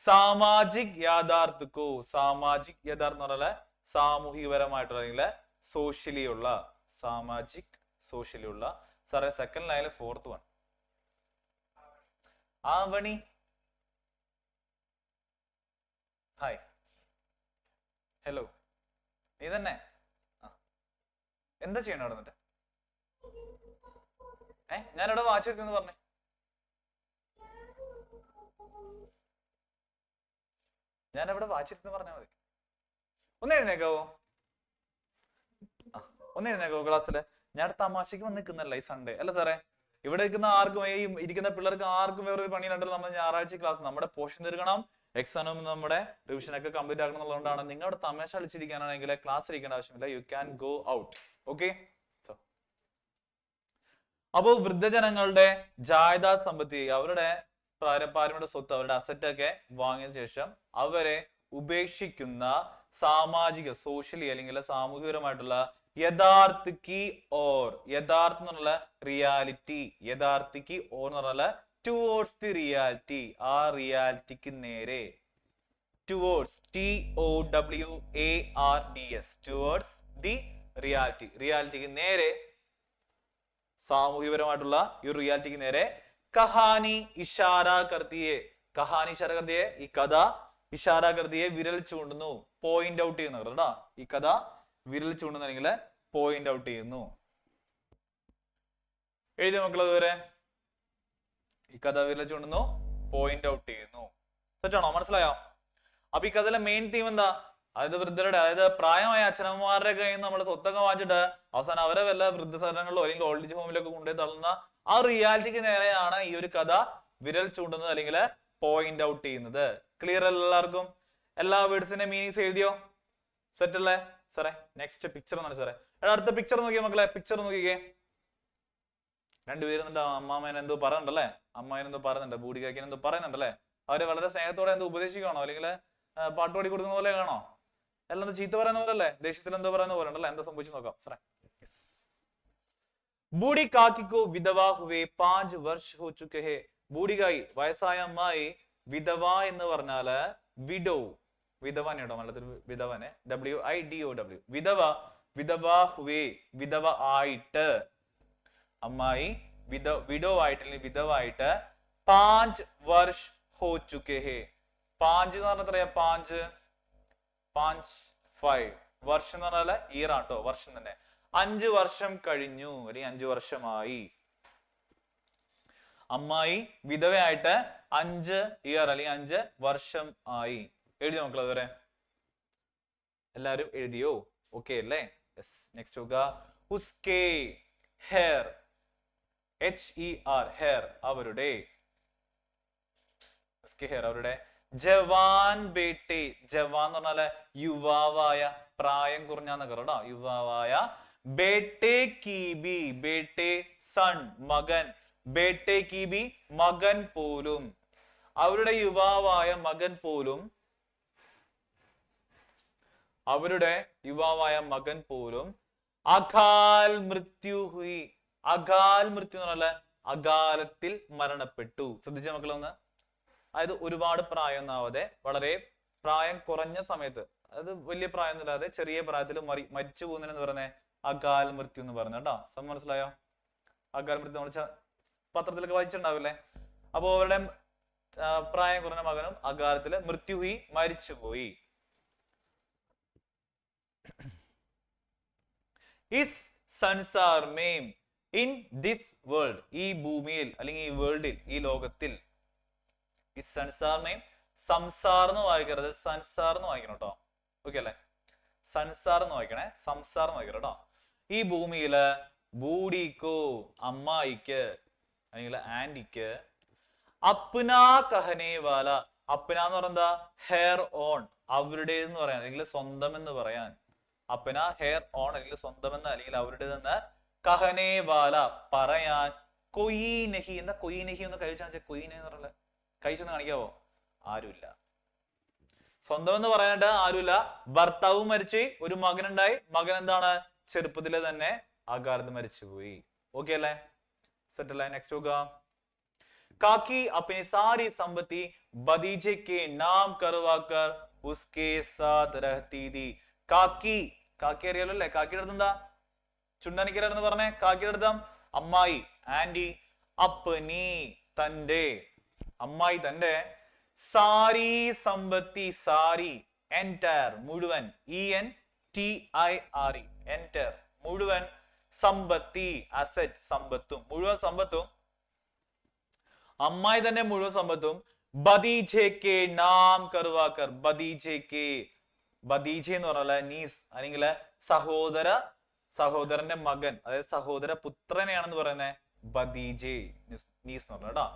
സാമാജിക് യാഥാർത്ഥ്യക്കോ, സാമാജിക് യാഥാർത്ഥ്യം എന്ന് പറഞ്ഞാൽ സാമൂഹികപരമായിട്ടുള്ള അല്ലെങ്കിൽ സോഷ്യലി ഉള്ള, സാമാജിക് സോഷ്യലി ഉള്ള. സാറേ സെക്കൻഡ് ലൈനിൽ 4th one Avani. Hi hello, നീ തന്നെ? എന്താ ചെയ്യണം അവിടെ നിന്നിട്ട്? ഞാനിവിടെ വാച്ച് ചെയ്തെന്ന് പറഞ്ഞേ. ഞാൻ ഇവിടെ വാച്ചിരുന്ന് പറഞ്ഞാൽ മതി. ഒന്ന് എഴുന്നേക്കാവോ? ഒന്ന് എഴുന്നേക്കാവോ ക്ലാസ്സില്? ഞാൻ തമാശക്ക് വന്ന് നിൽക്കുന്നല്ല ഈ സൺഡേ അല്ല സാറേ. ഇവിടെ നിൽക്കുന്ന ആർക്കും, ഈ ഇരിക്കുന്ന പിള്ളേർക്ക് ആർക്കും വേറൊരു പണിയിലുണ്ടല്ലോ. നമ്മൾ ഞായറാഴ്ച ക്ലാസ്, നമ്മുടെ പോർഷൻ തീർക്കണം, എക്സാം നമ്മുടെ റിവിഷൻ ഒക്കെ കംപ്ലീറ്റ് ആക്കണം എന്നുള്ളതുകൊണ്ടാണ്. നിങ്ങളുടെ തമാശ കളിച്ചിരിക്കാനാണെങ്കിൽ ക്ലാസ് ഇരിക്കേണ്ട ആവശ്യമില്ല. You can go out. Okay. അപ്പോ വൃദ്ധജനങ്ങളുടെ ജായദാദ് സമ്പത്തി, അവരുടെ പാരമ്പര്യ സ്വത്ത്, അവരുടെ അസറ്റ് ഒക്കെ വാങ്ങിയതിനു ശേഷം അവരെ ഉപേക്ഷിക്കുന്ന സാമാജിക, സോഷ്യലി അല്ലെങ്കിൽ സാമൂഹികപരമായിട്ടുള്ള യഥാർത്ഥിക്ക് ഓർ, യഥാർത്ഥം എന്നുള്ള റിയാലിറ്റി, യഥാർത്ഥിക്ക് ഓർ എന്ന് പറഞ്ഞാൽ ടുവേർഡ്സ് ദി റിയാലിറ്റി, ആ റിയാലിറ്റിക്ക് നേരെ. Towards, TOWARDS, towards the reality, റിയാലിറ്റിക്ക് നേരെ, സാമൂഹികപരമായിട്ടുള്ള ഈ റിയാലിറ്റിക്ക് നേരെ. കഹാനി ഇഷാര കർത്തിയെ, കഹാനി ഇഷാര കർത്തിയെ, ഈ കഥ ഇഷാര കർത്തിയെ വിരൽ ചൂണ്ടുന്നു, പോയിന്റ് ഔട്ട് ചെയ്യുന്നു കേട്ടോ. ഈ കഥ വിരൽ ചൂണ്ടുന്നു അല്ലെങ്കിൽ പോയിന്റ് ഔട്ട് ചെയ്യുന്നു. എഴുതി മക്കൾ അതുവരെ. ഈ കഥ വിരൽ ചൂണ്ടുന്നു, പോയിന്റ് ഔട്ട് ചെയ്യുന്നു. സെറ്റാണോ? മനസ്സിലായോ? അപ്പൊ ഈ കഥയിലെ മെയിൻ തീം എന്താ? അതായത് വൃദ്ധരുടെ, അതായത് പ്രായമായ അച്ഛനമ്മമാരുടെ കയ്യിൽ നിന്ന് നമ്മൾ സ്വത്തൊക്കെ വാങ്ങിച്ചിട്ട് അവസാനം അവരെ വല്ല വൃദ്ധസദനങ്ങളിലോ അല്ലെങ്കിൽ ഓൾഡ് ഏജ് ഹോമിലൊക്കെ കൊണ്ടുപോയി തള്ളുന്ന ആ റിയാലിറ്റിക്ക് നേരെയാണ് ഈ ഒരു കഥ വിരൽ ചൂണ്ടുന്നത് അല്ലെങ്കിൽ പോയിന്റ് ഔട്ട് ചെയ്യുന്നത്. ക്ലിയർ അല്ല എല്ലാവർക്കും? എല്ലാ വേർഡ്സിന്റെ മീനിങ്സ് എഴുതിയോ? സെറ്റ് അല്ലേ സാറേ? നെക്സ്റ്റ് പിക്ചർ എന്നാണ് സാറേ. അടുത്ത പിക്ചർ നോക്കിയേ മക്കളെ, പിക്ചർ നോക്കിക്കേ. രണ്ടുപേരും അമ്മാമേനെ എന്തോ പറയുന്നുണ്ടല്ലേ, അമ്മായിനെന്തോ പറയുന്നുണ്ട്, ബൂടികാക്കിനെ എന്തോ പറയുന്നുണ്ടല്ലേ. അവര് വളരെ സ്നേഹത്തോടെ എന്തോ ഉപദേശിക്കുകയാണോ അല്ലെങ്കിൽ പാട്ട് പാടി കൊടുക്കുന്ന പോലെ കാണോ? എല്ലാം ചീത്ത പറയുന്ന പോലെ അല്ലേ? ദേഷ്യത്തിൽ എന്തോ പറയുന്ന പോലെ ഉണ്ടല്ലേ? എന്താ സംഭവിച്ചു നോക്കാം സാറേ. ബൂഢി കാക്കിക്കോ വിധവാ ഹുവേ 5 വർഷ ഹോ ചുക്കെ ഹേ. ബൂഢികായി, വയസ്സായ അമ്മായി. വിധവ എന്ന് പറഞ്ഞാല് വിഡോ, വിധവനെ കേട്ടോ, മലയാളത്തിൽ വിധവനെ, WIDOW, വിധവ. വിധവാ ഹുവേ, വിധവ ആയിട്ട്. അമ്മായി വിഡോ ആയിട്ട് അല്ലെങ്കിൽ വിധവായിട്ട് 5 वर्ष हो चुके हैं. 5 എന്ന് പറഞ്ഞാൽ എത്രയാ? 5 5 വർഷം എന്ന് പറഞ്ഞാൽ ഇയർ ആട്ടോ, വർഷം തന്നെ. 5 വർഷം കഴിഞ്ഞു അല്ലെങ്കിൽ 5 വർഷമായി. അമ്മായി വിധവയായിട്ട് 5 ഇയർ അല്ലെങ്കിൽ 5 വർഷം ആയി. എഴുതി നോക്കളെ അതുവരെ എല്ലാരും എഴുതിയോ? ഓക്കെ അല്ലേ? യെസ്. നെക്സ്റ്റ് നോക്കുക. ഉസ്കേ ഹെയർ, HER ഹെയർ അവരുടെ, ഉസ്കേ ഹെയർ അവരുടെ. ജവാൻ ബേട്ടെ, ജവാൻ എന്ന് പറഞ്ഞാല് യുവാവായ, പ്രായം കുറഞ്ഞാന്നൊക്കെ കേട്ടോ, യുവാവായ. ബേട്ടെ കി ബി, ബേട്ടെ സൺ മകൻ, ബേട്ടെ കി ബി മകൻ പോലും, അവരുടെ യുവാവായ മകൻ പോലും, അവരുടെ യുവാവായ മകൻ പോലും അകാൽ മൃത്യു ഹുയി. അകാൽ മൃത്യു എന്ന് പറഞ്ഞാൽ അകാലത്തിൽ മരണപ്പെട്ടു. ശ്രദ്ധിച്ച മക്കളൊന്ന്, അതായത് ഒരുപാട് പ്രായം ഒന്നാവാതെ വളരെ പ്രായം കുറഞ്ഞ സമയത്ത്, അതായത് വലിയ പ്രായം ഒന്നുമില്ലാതെ ചെറിയ പ്രായത്തിൽ മരിച്ചു പോകുന്നതിന് പറയുന്നത് അകാൽ മൃത്യു എന്ന് പറഞ്ഞു കേട്ടോ. മനസ്സിലായോ? അകാൽ മൃത്യു നമ്മൾ പത്രത്തിലൊക്കെ വായിച്ചിട്ടുണ്ടാവില്ലേ? അപ്പോ അവരുടെ പ്രായം കുറഞ്ഞ മകനും അകാലത്തില് മൃത്യുഹി മരിച്ചുപോയി. ഇസ് സൻസാർ മേം, ഇൻ ദിസ് വേൾഡ്, ഈ ഭൂമിയിൽ അല്ലെങ്കിൽ ഈ വേൾഡിൽ, ഈ ലോകത്തിൽ. ഇസ് സൻസാർ മേം, സംസാർ എന്ന് വായിക്കരുത്, സൻസാർ എന്ന് വായിക്കണം കേട്ടോ. ഓക്കെ അല്ലെ? സൻസാർ എന്ന് വായിക്കണേ, സംസാർ എന്ന് വായിക്കണം കേട്ടോ. ഈ ഭൂമിയില് ബൂഡിക്കോ അമ്മായിക്ക് അല്ലെങ്കിൽ ആന്റിക്ക്, അപ്ന കഹനെ വാല, അപ്ന എന്ന് പറയുന്നത് ഹെയർ ഓൺ, അവരുടെ എന്ന് പറയാൻ അല്ലെങ്കിൽ സ്വന്തം എന്ന് പറയാൻ. അപ്ന ഹെയർ ഓൺ അല്ലെങ്കിൽ സ്വന്തം എന്ന് അല്ലെങ്കിൽ അവരുടേതെന്ന്, കഹനെ വാല പറയാൻ, കൊയ് നഹി. എന്താ കൊയ് നഹി ഒന്ന് കഴിച്ചാൽ കൊയ് നഹി എന്ന് പറഞ്ഞ കഴിച്ചൊന്ന് കാണിക്കാവോ? ആരുമില്ല. സ്വന്തം എന്ന് പറയാനായിട്ട് ആരുമില്ല. ഭർത്താവ് മരിച്ചു, ഒരു മകനുണ്ടായി, മകൻ എന്താണ് ചെറുപ്പത്തിലെ തന്നെ അകാലത്ത് മരിച്ചുപോയി. ഓക്കെ അല്ലേ? सेट है. नेक्स्ट होगा. काकी अपनी सारी संपत्ति भतीजे के नाम करवाकर उसके साथ रहती थी. काकी, കാക്കി അറിയാലോ അല്ലേ? കാക്കിയുടെ അടുത്ത് എന്താ? ചുണ്ടനിക്കരാന്ന് പറഞ്ഞേ. കാക്കിയുടെ അടുത്ത് അമ്മായി, ആന്റി. അപ്പനി തന്റെ, അമ്മായി തന്റെ. സാരി സമ്പത്തി, സാരി എൻറ്റയർ മുഴുവൻ, ENTIRE എൻറ്റയർ മുഴുവൻ, സമ്പത്തി അസറ്റ് സമ്പത്തും, മുഴുവൻ സമ്പത്തും, അമ്മായി തന്നെ മുഴുവൻ സമ്പത്തും, ബദീജയ്ക്ക് നാം കറുവാക്കർ, ബദീജയ്ക്ക്, ബദീജ എന്ന് പറഞ്ഞാൽ നീസ് അല്ലെങ്കിൽ സഹോദരന്റെ മകൻ, അതായത് സഹോദര പുത്രനെയാണെന്ന് പറയുന്നത് ബദീജെ, നീസ് എന്ന് പറഞ്ഞ കേട്ടോ.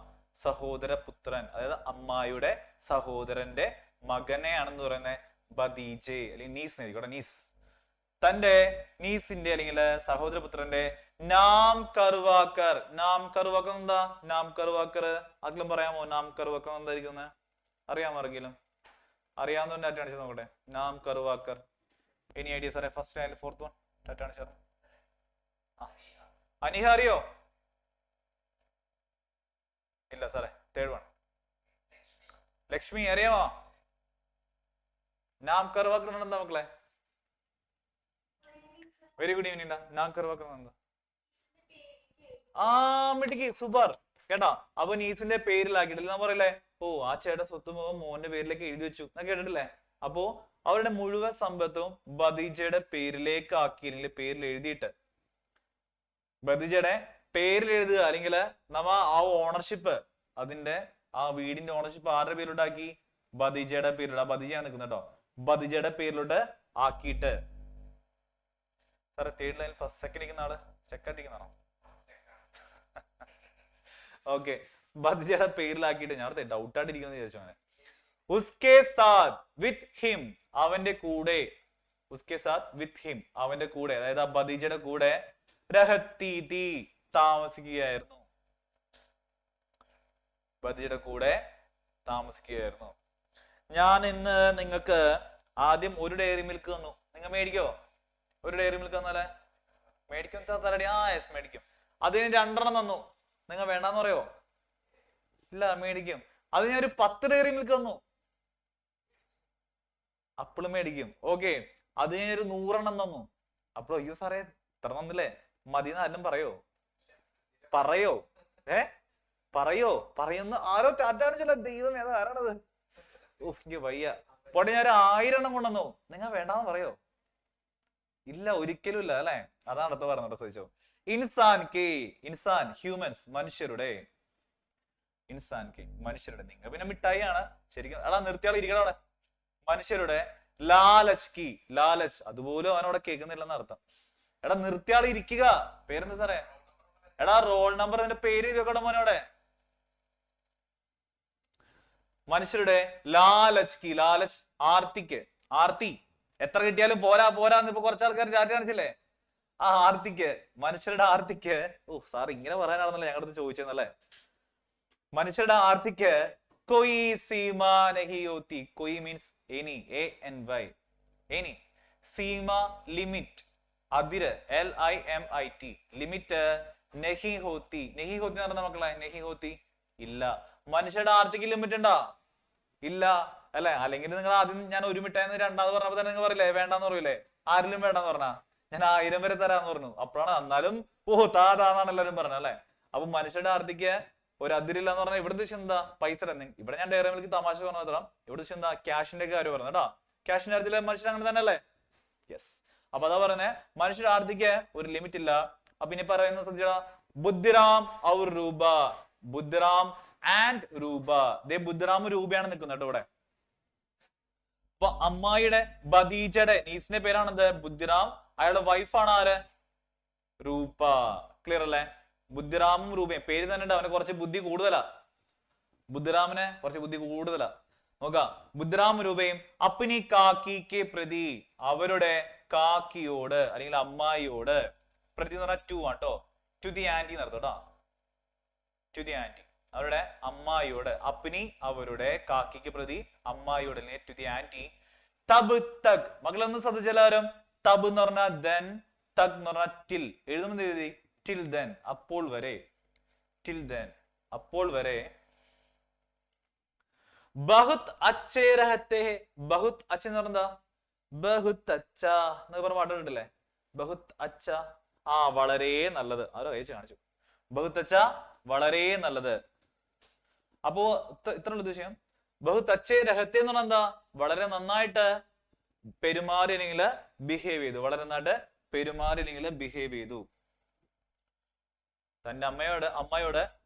സഹോദര പുത്രൻ, അതായത് അമ്മായിയുടെ സഹോദരന്റെ മകനെയാണെന്ന് പറയുന്നത് ബദീജെ അല്ലെങ്കിൽ നീസ് ആയിരിക്കും. നീസ് തന്റെ നീസിന്റെ അല്ലെങ്കിൽ സഹോദരപുത്രന്റെ നാം കറുവാക്കർ. നാം കറുവാക്കർ എന്താ? നാം കറുവാക്കർ ആർക്കെങ്കിലും പറയാമോ? നാം കറുവാക്കർ എന്തായിരിക്കും? അറിയാമോ ആർക്കെങ്കിലും? അറിയാവുന്നവന്റെ ടാറ്റ കാണിച്ചു നോക്കട്ടെ. നാം കറുവാക്കർ. എനി ഐഡിയ സാറേ? First and fourth one Tata കാണിച്ചു. അനിഹ അറിയോ? ഇല്ല സാറേ. തേർഡ് വൺ ലക്ഷ്മി അറിയാമോ? നാം കറുവാക്കർ എന്താ മക്കളെ? Very good evening. നാം കറുവാക്കർ എന്താ? മിടുക്കി, സൂപ്പർ കേട്ടോ. അപ്പൊ നീസിന്റെ പേരിലാക്കിയിട്ടില്ല ഞാൻ പറയല്ലേ? ഓ ആ ചേട്ടൻ സ്വത്ത് മോന്റെ പേരിലേക്ക് എഴുതി വെച്ചു എന്നൊക്കെ കേട്ടിട്ടില്ലേ? അപ്പോ അവരുടെ മുഴുവൻ സമ്പത്തും ബദീജയുടെ പേരിലേക്ക് ആക്കി, പേരിൽ എഴുതിയിട്ട് ബദീജയുടെ പേരിൽ എഴുതുക, അല്ലെങ്കിൽ നമ്മ ആ ഓണർഷിപ്പ്, അതിന്റെ ആ വീടിന്റെ ഓണർഷിപ്പ് ആരുടെ പേരിലോട്ടാക്കി? ബദീജയുടെ പേരിലോട്ട്. ആ ബദീജയാണ് നിൽക്കുന്നത് കേട്ടോ. ബദീജയുടെ പേരിലോട്ട് ആക്കിയിട്ട്. സാറേ തേർഡ് ലൈൻ ഫസ്റ്റ് സെക്കൻഡ് ഇരിക്കുന്ന ആള് സെക്കൻഡിരിക്കുന്നതാണോ? ഓക്കെ. ബദീജയുടെ പേരിലാക്കിയിട്ട് ഞാൻ ഡൗട്ട് ആയിട്ടിരിക്കുന്നു ചോദിച്ചു. അങ്ങനെ ഉസ്കെ സാത്ത് വിത്ത് ഹിം, അവന്റെ കൂടെ. ഉസ്കെ സാത്ത് വിത്ത് ഹിം, അവന്റെ കൂടെ, അതായത് ആ ബദീജയുടെ കൂടെ. രഹത്തി തീ, താമസിക്കുകയായിരുന്നു. ബദീജയുടെ കൂടെ താമസിക്കുകയായിരുന്നു. ഞാൻ ഇന്ന് നിങ്ങൾക്ക് ആദ്യം ഒരു ഡയറി മിൽക്ക് തന്നു. നിങ്ങൾ മേടിക്കോ? ഒരു ഡയറി മിൽക്ക് തന്നാലേ മേടിക്കും? തലടി. യെസ് മേടിക്കും. അതിന് 2 തന്നു. നിങ്ങൾ വേണ്ടാന്ന് പറയോ? ഇല്ല മേടിക്കും. അത് ഞാൻ ഒരു 10 ഡയറി മിൽക്ക് തന്നു. അപ്പോഴും മേടിക്കും. ഓക്കെ. അത് ഞാൻ ഒരു 100 തന്നു. അപ്പോൾ അയ്യോ സാറേ ഇത്ര തന്നില്ലേ, മതി എന്ന് ആരും പറയോ? പറയോ? പറയുന്ന ആരോ ടാറ്റാണ് ചില ദൈവം ഏതാ ആരാണത്? ഓഹ് എനിക്ക് വയ്യ. പോട്ടെ, ഞാൻ 1000 എണ്ണം കൊണ്ടുവന്നു, നിങ്ങൾ വേണ്ടാന്ന് പറയോ? ഇല്ല, ഒരിക്കലും ഇല്ല അല്ലെ. അതാണ് അടുത്ത് പറഞ്ഞത്, ശ്രദ്ധിച്ചോ. ഇൻസാൻ കെ, ഇൻസാൻ ഹ്യൂമൻസ്, മനുഷ്യരുടെ, ഇൻസാൻ കെ മനുഷ്യരുടെ. നിങ്ങൾ പിന്നെ മിഠായി ആണ് ശരിക്കും. എടാ നിർത്തിയാൾ ഇരിക്കണം അവിടെ. മനുഷ്യരുടെ ലാലച്ച് കി, ലാലച്ച് അതുപോലും അവനവിടെ കേൾക്കുന്നില്ലെന്ന് അർത്ഥം. എടാ നിർത്തിയാൾ ഇരിക്കുക. പേരെന്താ സാറേ? എടാ റോൾ നമ്പർ നിന്റെ പേര് എഴുതിയോടെ മോനോടെ. മനുഷ്യരുടെ ലാലച്ച് കി, ലാലച്ച് ആർത്തിക്ക്, ആർത്തി. എത്ര കിട്ടിയാലും പോരാ പോരാന്ന് ഇപ്പൊ കുറച്ച് ആൾക്കാർ ചാറ്റ് കാണിച്ചില്ലേ? ആ ആർത്തിക്ക്, മനുഷ്യരുടെ ആർത്തിക്ക്. ഓ സാർ ഇങ്ങനെ പറയാനാണെന്നല്ലേ ഞങ്ങളുടെ അടുത്ത് ചോദിച്ചെന്നല്ലേ. മനുഷ്യരുടെ ആർത്തിക്ക് കൊയ് സീമ നഹി ഹോത്തി. കൊയ് മീൻസ് എനി, ANY, എനി. സീമ ലിമിറ്റ്, അതിര്, LIMIT, ലിമിറ്റ്. നഹി ഹോത്തി, നഹി ഹോത്തി എന്ന് പറഞ്ഞ മക്കളെ, നഹി ഹോത്തി ഇല്ല. മനുഷ്യരുടെ ആർത്തിക്ക് ലിമിറ്റ് ഉണ്ടോ? ഇല്ല അല്ലെ. അല്ലെങ്കിൽ നിങ്ങൾ ആദ്യം ഞാൻ ഒരു മിഠായിന്ന് 2ാമത് പറഞ്ഞപ്പോ തന്നെ നിങ്ങൾ പറയില്ലേ വേണ്ടാന്ന് പറയൂലേ? ആരിലും വേണ്ടെന്ന് പറഞ്ഞാ ഞാൻ 1000 വരെ തരാന്ന് പറഞ്ഞു. അപ്പോഴാണ് എന്നാലും താന്നാണ് എല്ലാരും പറഞ്ഞത് അല്ലെ. അപ്പൊ മനുഷ്യരുടെ ആർത്തിക്ക് ഒരു അതിരില്ല എന്ന് പറഞ്ഞാൽ ഇവിടെ ഉദ്ദേശം എന്താ? പൈസ. ഇവിടെ ഞാൻ ഡയറി മിൽക്ക് തമാശ പറഞ്ഞു തരാം. ഇവിടെ ഉദ്ദേശം എന്താ? ക്യാഷിന്റെ കാര്യം പറഞ്ഞു കേട്ടോ. ക്യാഷിന്റെ കാര്യത്തില് മനുഷ്യർ അങ്ങനെ തന്നെ അല്ലേ? യെസ്. അപ്പൊ അതാ പറയുന്നത്, മനുഷ്യരുടെ ആർത്തിക്ക് ഒരു ലിമിറ്റ് ഇല്ല. അപ്പൊ ഇനി പറയുന്ന ശ്രദ്ധിച്ചാ, ബുദ്ധിറാം ഔർ രൂപ, ബുദ്ധിറാം ആൻഡ് രൂപ. ബുദ്ധിറാം രൂപയാണ് നിൽക്കുന്നത് കേട്ടോ ഇവിടെ. അപ്പൊ അമ്മായിയുടെ ബദീജയുടെ നീസിന്റെ പേരാണെന്ത്? ബുദ്ധിറാം. അയാളുടെ വൈഫാണ് ആര്? രൂപ. ക്ലിയർ അല്ലേ? ബുദ്ധിറാമും രൂപയും പേര് തന്നെ ഉണ്ട്. അവന് കുറച്ച് ബുദ്ധി കൂടുതലാ. ബുദ്ധിറാമിന് കുറച്ച് ബുദ്ധി കൂടുതലാ. നോക്കാം, ബുദ്ധിറാം രൂപയും അപ്നി കാക്കിക്ക് പ്രതി, അവരുടെ കാക്കിയോട് അല്ലെങ്കിൽ അമ്മായിയോട്. പ്രതി എന്ന് പറഞ്ഞാൽ ടു ആട്ടോ, ടു ദി ആന്റി നടത്തും കേട്ടോ. ടു ദി ആന്റി, അവരുടെ അമ്മായിയോട്. അപ്നി അവരുടെ, കാക്കിക്ക് പ്രതി അമ്മായിയോട്, ടു ദി ആന്റി. തബ് തക്, മക്കളൊന്നും ശ്രദ്ധിച്ചെല്ലാവരും. തബ് എന്ന് പറഞ്ഞാൽ ദെൻ, തക് എന്ന് പറഞ്ഞാൽ ടിൽ. എഴുതുമ്പോൾ എഴുതി ടിൽ ദെൻ, അപ്പോൾ വരെ. ടിൽ ദെൻ, അപ്പോൾ വരെ. ബഹുത് അച്ഛേ രഹത്തെ, ബഹുത് അച്ഛ എന്ന് പറഞ്ഞാ ബഹുത് അച്ഛ എന്ന് പറഞ്ഞ പാട്ടിട്ടില്ലേ? ബഹുത് അച്ഛ, ആ വളരെ നല്ലത്. ആരോ അയച്ചു കാണിച്ചു. ബഹുത് അച്ഛ വളരെ നല്ലത്. അപ്പോ ഇത്രയുള്ള ഉദ്ദേശം. ബഹുത് അച്ഛേ രഹത്തെ എന്ന് പറഞ്ഞാൽ എന്താ? വളരെ നന്നായിട്ട് പെരുമാറി അല്ലെങ്കിൽ ബിഹേവ് ചെയ്തു. വളരെ നന്നായിട്ട് പെരുമാറി അല്ലെങ്കിൽ ബിഹേവ് ചെയ്തു. തന്റെ അമ്മയോട്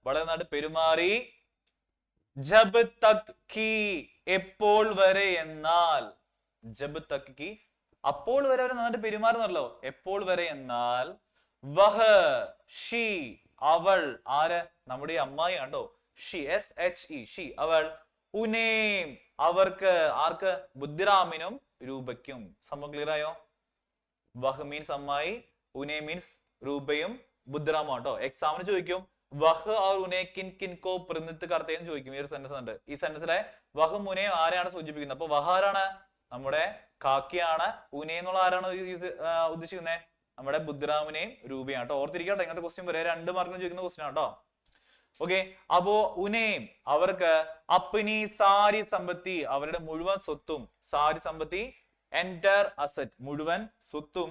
വളരെ നന്നായിട്ട് പെരുമാറി. ജബ് തക് കി, എപ്പോൾ വരെ എന്നാൽ. ജബ് തക് കി, അപ്പോൾ വരെ അവർ നന്നായിട്ട് പെരുമാറുന്നല്ലോ. എപ്പോൾ വരെ എന്നാൽ. വഹ്, ഷീ, അവൾ. ആര്? നമ്മുടെ അമ്മായി ആണ്ടോ. ഷീ, SHE, ഷീ, അവൾ. ഉനേം, അവർക്ക്. ആർക്ക്? ബുദ്ധിറാമിനും രൂപയ്ക്കും. സംഭവം ക്ലിയർ ആയോ? വഹ് മീൻസ് അമ്മായി, ഉനേ മീൻസ് രൂപയും ബുദ്ധിറാമും ആട്ടോ. എക്സാമിന് ചോദിക്കും വഹ് और उन्हें किन किन को പ്രതിനിധിത്വ करते എന്ന് ചോദിക്കും. ഈ ഒരു സെന്റൻസ് ഉണ്ട്. ഈ സെന്റൻസിലെ വഹും ഉനയും ആരെയാണ് സൂചിപ്പിക്കുന്നത്? അപ്പൊ വഹ ആരാണ്? നമ്മുടെ കാക്കിയാണ്. ഉനേ എന്നുള്ള ആരാണ് ഉദ്ദേശിക്കുന്നത്? നമ്മുടെ ബുദ്ധിറാമിനെയും രൂപയാണ് കേട്ടോ. ഓർത്തിരിക്കട്ടെ, ഇങ്ങനത്തെ ക്വസ്റ്റ്യൻ വരെ 2 മാർക്കിന് ചോദിക്കുന്ന ക്വസ്റ്റ്യൻ ആട്ടോ. ഓക്കെ, അപ്പോ ഉനേം അവർക്ക്. അപ്നി സാരി സമ്പത്തി, അവരുടെ മുഴുവൻ സ്വത്തും. സാരി സമ്പത്തി, എന്റർ അസറ്റ്, മുഴുവൻ സ്വത്തും.